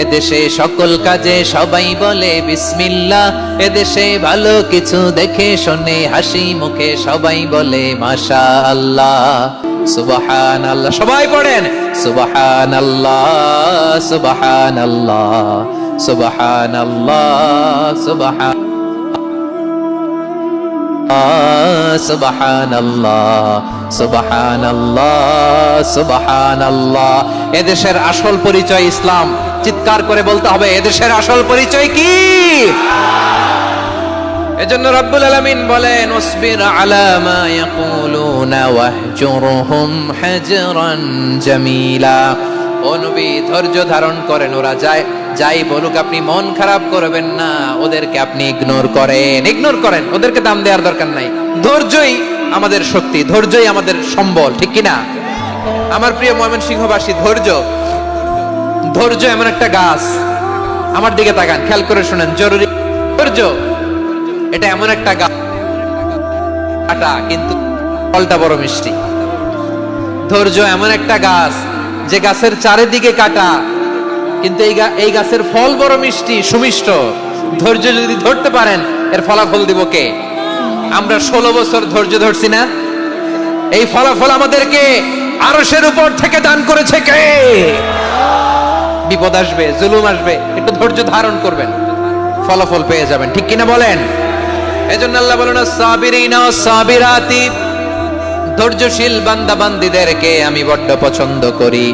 এদেশে সকল কাজে সবাই বলে বিসমিল্লাহ, এদেশে ভালো কিছু দেখে শুনে হাসি মুখে সবাই বলে মাশাআল্লাহ সুবহানাল্লাহ। সবাই পড়েন সুবহানাল্লাহ সুবহানাল্লাহ সুবহানাল্লাহ সুবহানাল্লাহ সুবহানাল্লাহ সুবহানাল্লাহ। এদেশের আসল পরিচয় ইসলাম। চিৎকার করে বলতে হবে, এদেশের আসল পরিচয় কি? এজন্য রব্বুল আলামিন বলেন, ওয়াসবির আলা মা ইয়াকুলুনা ওয়াহজুরহুম হাজরান জামিলা। ও নবী, ধৈর্য ধারণ করেন, ওরা যাই বলুক আপনি মন খারাপ করবেন না, ওদেরকে আপনি ইগনোর করেন, ওদেরকে দাম দেওয়ার দরকার নাই। ধৈর্যই আমাদের শক্তি, ধৈর্যই আমাদের সম্বল, ঠিক কিনা? আমার প্রিয় ময়মনসিংহবাসী, ধৈর্য এমন একটা গাছ, আমার দিকে তাকান, খেয়াল করে শুনেন, জরুরি। ধৈর্য এটা এমন একটা গাছ, কাটা কিন্তু ফলটা বড় মিষ্টি। ধৈর্য এমন একটা গাছ যে গাছের চারিদিকে কাটা, কিন্তু এই গাছের ফল বড় মিষ্টি সুমিষ্ট। ধৈর্য যদি ধরতে পারেন, এর ফলাফল দিব কে? আমরা 16 বছর ধৈর্য ধরছি না? এই ফলাফল আমাদেরকে আরশের উপর থেকে দান করেছে কে? বিপদ আসবে, জুলুম আসবে, একটু ধৈর্য ধারণ করবেন, ফলাফল পেয়ে যাবেন, ঠিক কিনা বলেন? এজন্য আল্লাহ বলেন, সাবিরিনা ওয়াস সাবিরাতি, ধৈর্যশীল বান্দা বান্দীদেরকে আমি বড্ড পছন্দ করি।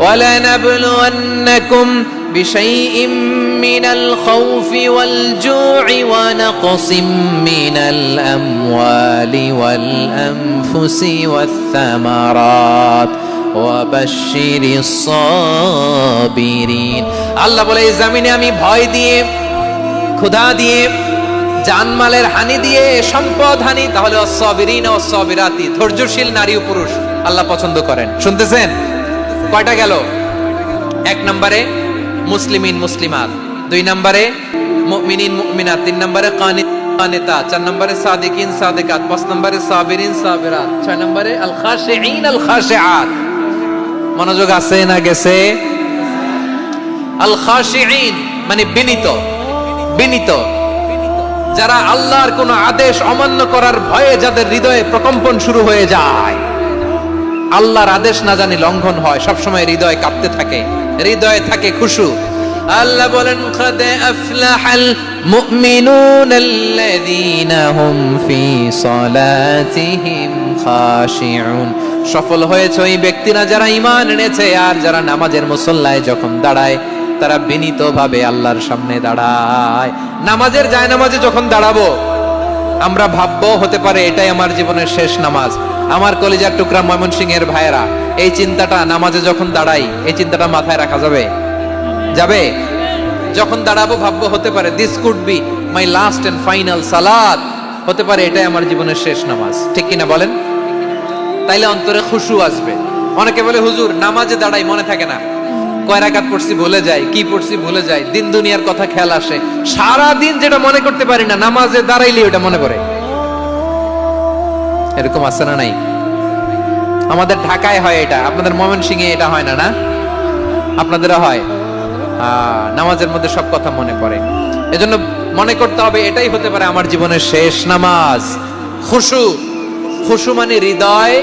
ওয়ালা নাবলুওয়ান্নাকুম বিশাইইম মিনাল খাউফি ওয়াল জু'i ওয়া নাকসিম মিনাল আমওয়ালি ওয়াল আনফুসি ওয়াস সামারাত ওয়া বাশশিরিস সাবিরিন। আল্লাহ বলে, এই জমিনে আমি ভয় দিয়ে, ক্ষুধা দিয়ে, জানমালের হানি দিয়ে, সম্পদ হানি, তাহলে অসবিরিন অসবিরাতি, ধৈর্যশীল নারী ও পুরুষ আল্লাহ পছন্দ করেন। শুনতেছেন? কয়টা গেল? 1 নম্বরে মুসলিমিন মুসলিমাত, 2 নম্বরে মুমিনিন মুমিনাত, 3 নম্বরে কানিত কানিতা, 4 নম্বরে সাদিকিন সাদিকাত, 5 নম্বরে সাবিরিন সাবিরাত, 6 নম্বরে আল খাশিঈন আল খাশিআত। মনোযোগ আছে না গেছে? আল খাশিঈন মানে বিনীত, যারা আল্লাহর কোন আদেশ অমান্য করার ভয়ে যাদের হৃদয়ে প্রকম্পন শুরু হয়ে যায়, আল্লাহর আদেশ না জানি লঙ্ঘন হয়, সবসময় হৃদয় কাঁপতে থাকে, হৃদয়ে থাকে খুশু। আল্লাহ বলেন, قد أفلح المؤمنون الذين هم في صلاتهم خاشعون। সফল হয়েছে ওই ব্যক্তিরা যারা ঈমান এনেছে আর যারা নামাজের মুসল্লায় যখন দাঁড়ায় তারা বিনীতভাবে আল্লাহর সামনে দাঁড়ায়। নামাজের জায়নামাজে যখন দাঁড়াবো আমরা ভাববো, হতে পারে এটাই আমার জীবনের শেষ নামাজ। আমার কলিজার টুকরা ময়মনসিংহের ভাইয়েরা, এই চিন্তাটা নামাজে যখন দাঁড়াই, এই চিন্তাটা মাথায় রাখা যাবে? যখন দাঁড়াবো ভাববো, হতে পারে this could be my last and final সালাত, হতে পারে এটাই আমার জীবনের শেষ নামাজ, ঠিক কিনা বলেন? তাইলে অন্তরে খুশু আসবে। অনেকে বলে, হুজুর নামাজে দাঁড়াই মনে থাকে না, কয় রাকাত পড়ছি ভুলে যাই, কি পড়ছি ভুলে যাই, দিন দুনিয়ার কথা খেয়াল আসে, সারা দিন যেটা মনে করতে পারি না নামাজে দাঁড়াইলে ওটা মনে পড়ে। এরকম আছে না নাই? আমাদের ঢাকায় হয় এটা, আপনাদের ময়মনসিংহে এটা হয় না? না, আপনাদেরও হয়। নামাজের মধ্যে সব কথা মনে পড়ে। এজন্য মনে করতে হবে এটাই হতে পারে আমার জীবনের শেষ নামাজ। খুশু মানে হৃদয়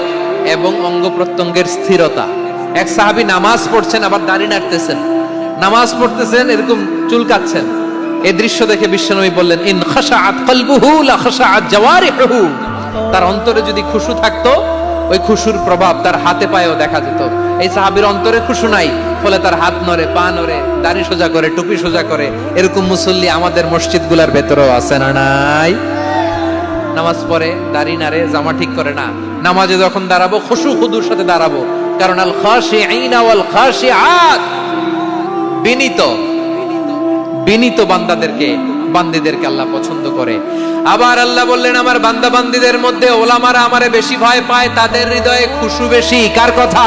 এবং অঙ্গ প্রত্যঙ্গের স্থিরতা। এক সাহাবী নামাজ পড়ছেন আবার দাড়ি নাড়তেছেন, নামাজ পড়তেছেন এরকম চুলকাচ্ছেন। এই দৃশ্য দেখে বিশ্বনবী বললেন, ইন খাশাআত কলবুহু লা খাশাআত জাওয়ারিহু। তার অন্তরে যদি খুশু থাকতো, ওই খুশুর প্রভাব তার হাতে পায়েও দেখা যেত। এই সাহাবীর অন্তরে খুশু নাই, ফলে তার হাত নড়ে, পা নড়ে, দাড়ি সোজা করে, টুপি সোজা করে। এরকম মুসল্লি আমাদের মসজিদগুলোর ভেতরেও আছে না নাই? নামাজ পড়ে, দাড়ি নাড়ে, জামা ঠিক করে না। নামাজে যখন দাঁড়াবো খুশু খুদুর সাথে দাঁড়াবো, কারণ আল খাশিঈনা ওয়াল খাশিআত, বিনীত বান্দিদেরকে আল্লাহ পছন্দ করে। আবার আল্লাহ বললেন, আমার বান্দা বান্দিদের মধ্যে ওলামারা আমারে বেশি ভয় পায়, তাদের হৃদয়ে খুশু বেশি। কার কথা?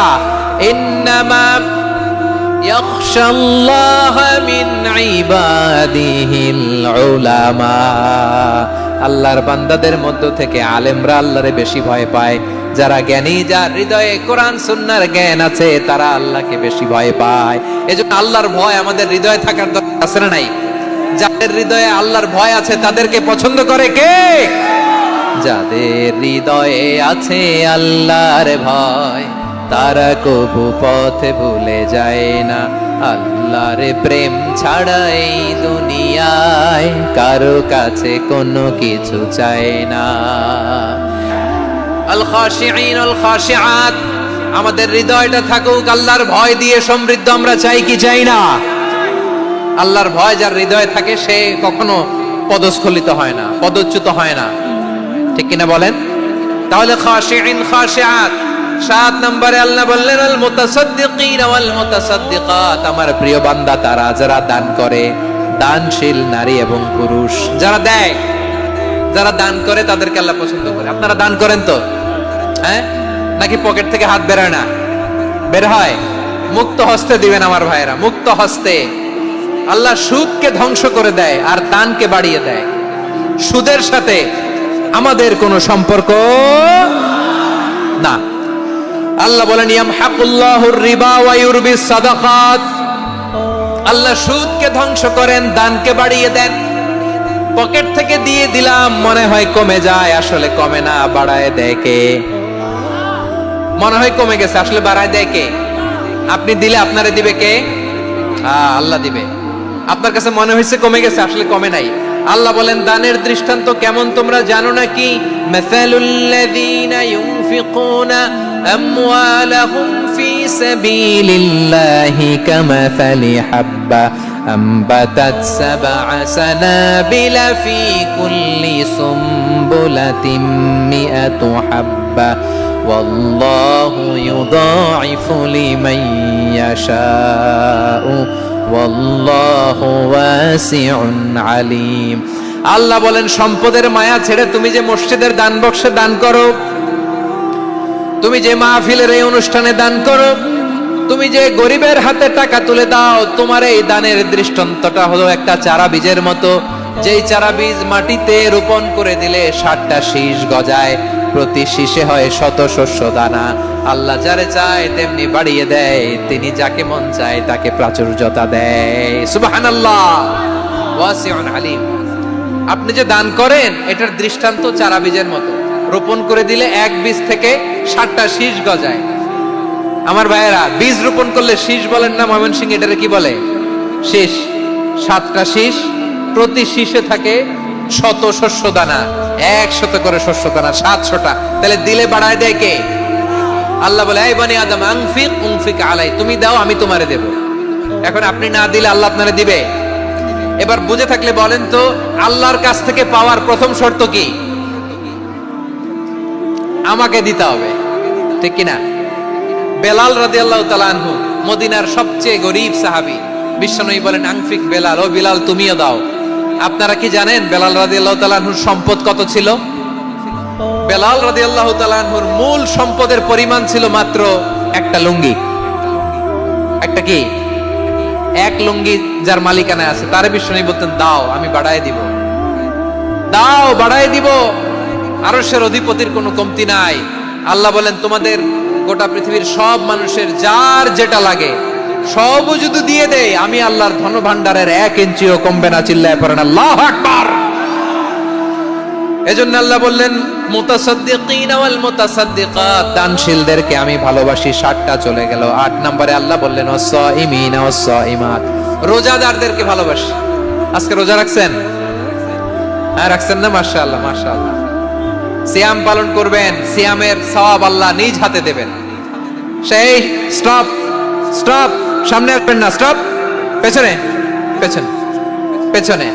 ইন্নামা ইয়াখশাল্লাহ মিন ইবাদিহিল উলামা। আল্লাহর বান্দাদের মধ্য থেকে আলেমরা আল্লাহরে বেশি ভয় পায়। যারা জ্ঞানী, যার হৃদয়ে কোরআন সুন্নাহর জ্ঞান আছে, তারা আল্লাহকে বেশি ভয় পায়। এজন্য আল্লাহর ভয় আমাদের হৃদয়ে থাকার দরকার আছে না নাই? যাদের হৃদয়ে আল্লাহর ভয় আছে তাদেরকে পছন্দ করে কে? যাদের হৃদয়ে আছে আল্লাহর ভয়, তারা কবু পথে ভুলে যায় না। আল্লাহর প্রেম ছাড়া এই দুনিয়ায় কারো কাছে কোনো কিছু চায় না। আল খাশিঈন আল খাশিআত, আমাদের হৃদয়টা থাকুক আল্লাহর ভয় দিয়ে সমৃদ্ধ। আমরা চাই কি চাই না? আল্লাহর ভয় যার হৃদয়ে থাকে সে কখনো পদস্খলিত হয় না, পদচ্যুত হয় না। ঠিক কিনা বলেন? তাহলে খাশিঈন খাশিআত। 7 নম্বরে আল্লাহ বললেন, আল মুতাসাদ্দিকিন ওয়াল মুতাসাদ্দিকাত, আমার প্রিয় বান্দা তারা যারা দান করে, দানশীল নারী এবং পুরুষ যারা দেয়, যারা দান করে তাদেরকে আল্লাহ পছন্দ করে। আপনারা দান করেন তো? হ্যাঁ, নাকি পকেট থেকে হাত বের হয় না? বের হয়। মুক্ত হস্তে দিবেন আমার ভাইয়েরা, মুক্ত হস্তে। আল্লাহ সুদকে ধ্বংস করে দেয় আর দানকে বাড়িয়ে দেয়। সুদের সাথে আমাদের কোনো সম্পর্ক না। আল্লাহ বলেন, ইয়ামহাকুল্লাহুর রিবা ওয়া ইউরবিস সাদাকাত। আল্লাহ সুদকে ধ্বংস করেন, দানকে বাড়িয়ে দেন। পকেট থেকে দিয়ে দিলাম, মনে হয় কমে যায়, আসলে কমে না, বাড়ায় দেয় কে? মনে হয় কমে গেছে, আসলে বাড়ায় দেয় কে? আপনি দিলে আপনারে দিবে কে? আল্লাহ দিবে। আপনার কাছে মনে হয়েছে কমে গেছে, আসলে কমে নাই। আল্লাহ বলেন, দানের দৃষ্টান্ত কেমন তোমরা জানো নাকি? মাসালুল্লাযীনা ইউনফিকুনা আমওয়ালাহুম ফি সাবিলিল্লাহি কামাসালি হাব্বা আম্বাতাত সাবআ সানাবিলা ফি কুল্লি সুমবুলাতিন মিআতু হাব্বা ওয়াল্লাহু ইউদাঈফু লিমান ইয়াশাউ ওয়াল্লাহু ওয়াসিউন আলীম। আল্লাহ বলেন, সম্পদের মায়া ছেড়ে তুমি যে মসজিদের দান বক্সে দান করো, তুমি যে মাহফিলের এই অনুষ্ঠানে দান করো, তুমি যে গরিবের হাতে টাকা তুলে দাও, তোমার এই দানের দৃষ্টান্তটা হলো একটা চারা বীজের মতো। যেই চারা বীজ মাটিতে রোপণ করে দিলে 60টা শীষ গজায়, প্রতি শীষে হয় শত শস্য দানা। আল্লাহ যারে চায় তেমনি বাড়িয়ে দেয়, তিনি যাকে মন চায় তাকে প্রাচুর্যতা দেয়। সুবহানাল্লাহ, ওয়াসিউন আলীম। আপনি যে দান করেন এটার দৃষ্টান্ত চারা বীজের মতো, রোপণ করে দিলে এক বীজ থেকে 60টা শীষ গজায়। আমার ভাইয়েরা, বীজ রোপণ করলে শীষ বলেন না ময়মনসিংহ, এটারে কি বলে? শীষ। 7টা শীষ, প্রতি শীষে থাকে শত শস্য দানা, 100 করে শস্য দানা, 700টা। তাহলে দিলে বাড়ায় দেয় কে? আল্লাহ বলে, এই বনি আদম আনফিক উনফিক আলাই, তুমি দাও আমি তোমারে দেব। এখন আপনি না দিলে আল্লাহ আপনারে দিবে? এবার বুঝে থাকলে বলেন তো, আল্লাহর কাছ থেকে পাওয়ার প্রথম শর্ত কি? আমাকে দিতে হবে, ঠিক কিনা? বেলাল রাদিয়াল্লাহু তাআলা আনহু, মদিনার সবচেয়ে গরীব সাহাবী, বিশ্বনবী বলেন, আনফিক বেলাল, ও বেলাল তুমিও দাও। আপনারা কি জানেন বেলাল রাদিয়াল্লাহু তাআলা আনহুর সম্পদ কত ছিল? বেলাল রাদিয়াল্লাহু তাআলা আনহুর মূল সম্পদের পরিমাণ ছিল মাত্র একটা লুঙ্গি। একটা কি? এক লুঙ্গি যার মালিকানায় আছে, তারে বিশ্বনবী বলতেন, দাও আমি বাড়ায় দিব, দাও বাড়ায় দিব। আরশের অধিপতির কোনো কমতি নাই। আল্লাহ বলেন, তোমাদের গোটা পৃথিবীর সব মানুষের যার যেটা লাগে সব যদি দিয়ে দেয়, আমি আল্লাহর ধন ভান্ডারের 1 ইঞ্চিও কমবে না। চিল্লায় পড়েন আল্লাহু আকবার। এজন্য আল্লাহ বললেন মুতাসাদ্দিকিন ওয়াল মুতাসাদ্দিকাত, দানশীলদেরকে আমি ভালোবাসি। 7টা চলে গেল। 8 নম্বরে আল্লাহ বললেন ওয়াস-সাইমিন ওয়াস-সাইমাত, রোজাদারদেরকে ভালোবাসি। আজকে রোজা রাখছেন? হ্যাঁ রাখছেন না? মাশাআল্লাহ মাশাআল্লাহ। সিয়াম পালন করবেন, সিয়ামের সওয়াব আল্লাহ নিজ হাতে দেবেন। সেই স্টপ স্টপ, সামনে আসবেন না, স্টপ, পেছনে পেছনে পেছনে।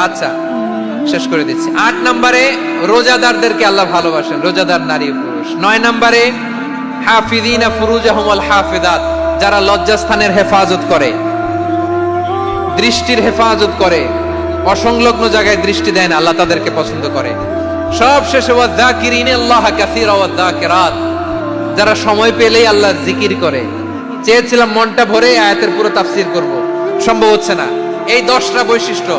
আচ্ছা শেষ করে দিচ্ছি। 8 নম্বরে রোজাদারদেরকে আল্লাহ ভালোবাসেন, রোজাদার নারী পুরুষ। 9 নম্বরে হাফিযিনা ফুরুজাহুম ওয়াল হাফিযাত, যারা লজ্জাস্থানের হেফাজত করে, দৃষ্টির হেফাজত করে, অসংলগ্ন জায়গায় দৃষ্টি দেন, আল্লাহ তাদেরকে পছন্দ করে। সব শেষে ওয়াযাকিরিনাল্লাহ কাসীরা ওয়াযাকিরাত, যারা সময় পেলেই আল্লাহর জিকির করে। চেয়েছিলাম মনটা ভরে আয়াতের পুরো তাফসীর করব, সম্ভব হচ্ছে না। এই 10টা বৈশিষ্ট্য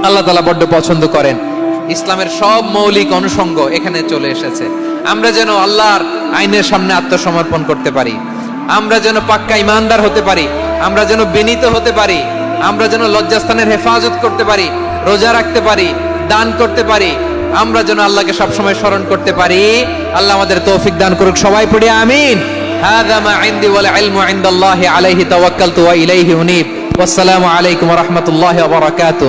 আল্লাহ তাআলা বড্ড পছন্দ করেন। ইসলামের সব মৌলিক অনুষঙ্গ এখানে চলে এসেছে। আমরা যেন আল্লাহর আইনের সামনে আত্মসমর্পণ করতে পারি, আমরা যেন পাক্কা ইমানদার হতে পারি, আমরা যেন বিনীত হতে পারি, আমরা যেন লজ্জাস্থানের হেফাজত করতে পারি, রোজা রাখতে পারি, দান করতে পারি, আমরা যেন আল্লাহকে সবসময় স্মরণ করতে পারি। আল্লাহ আমাদের তৌফিক দান করুক। সবাই পড়ি আমিন। হাযা মা ইনদি ওয়াল ইলমু ইনদাল্লাহি আলাইহি তাওয়াক্কালতু ওয়া ইলাইহি উনীব। ওয়াসসালামু আলাইকুম ওয়া রাহমাতুল্লাহি ওয়া বারাকাতুহু।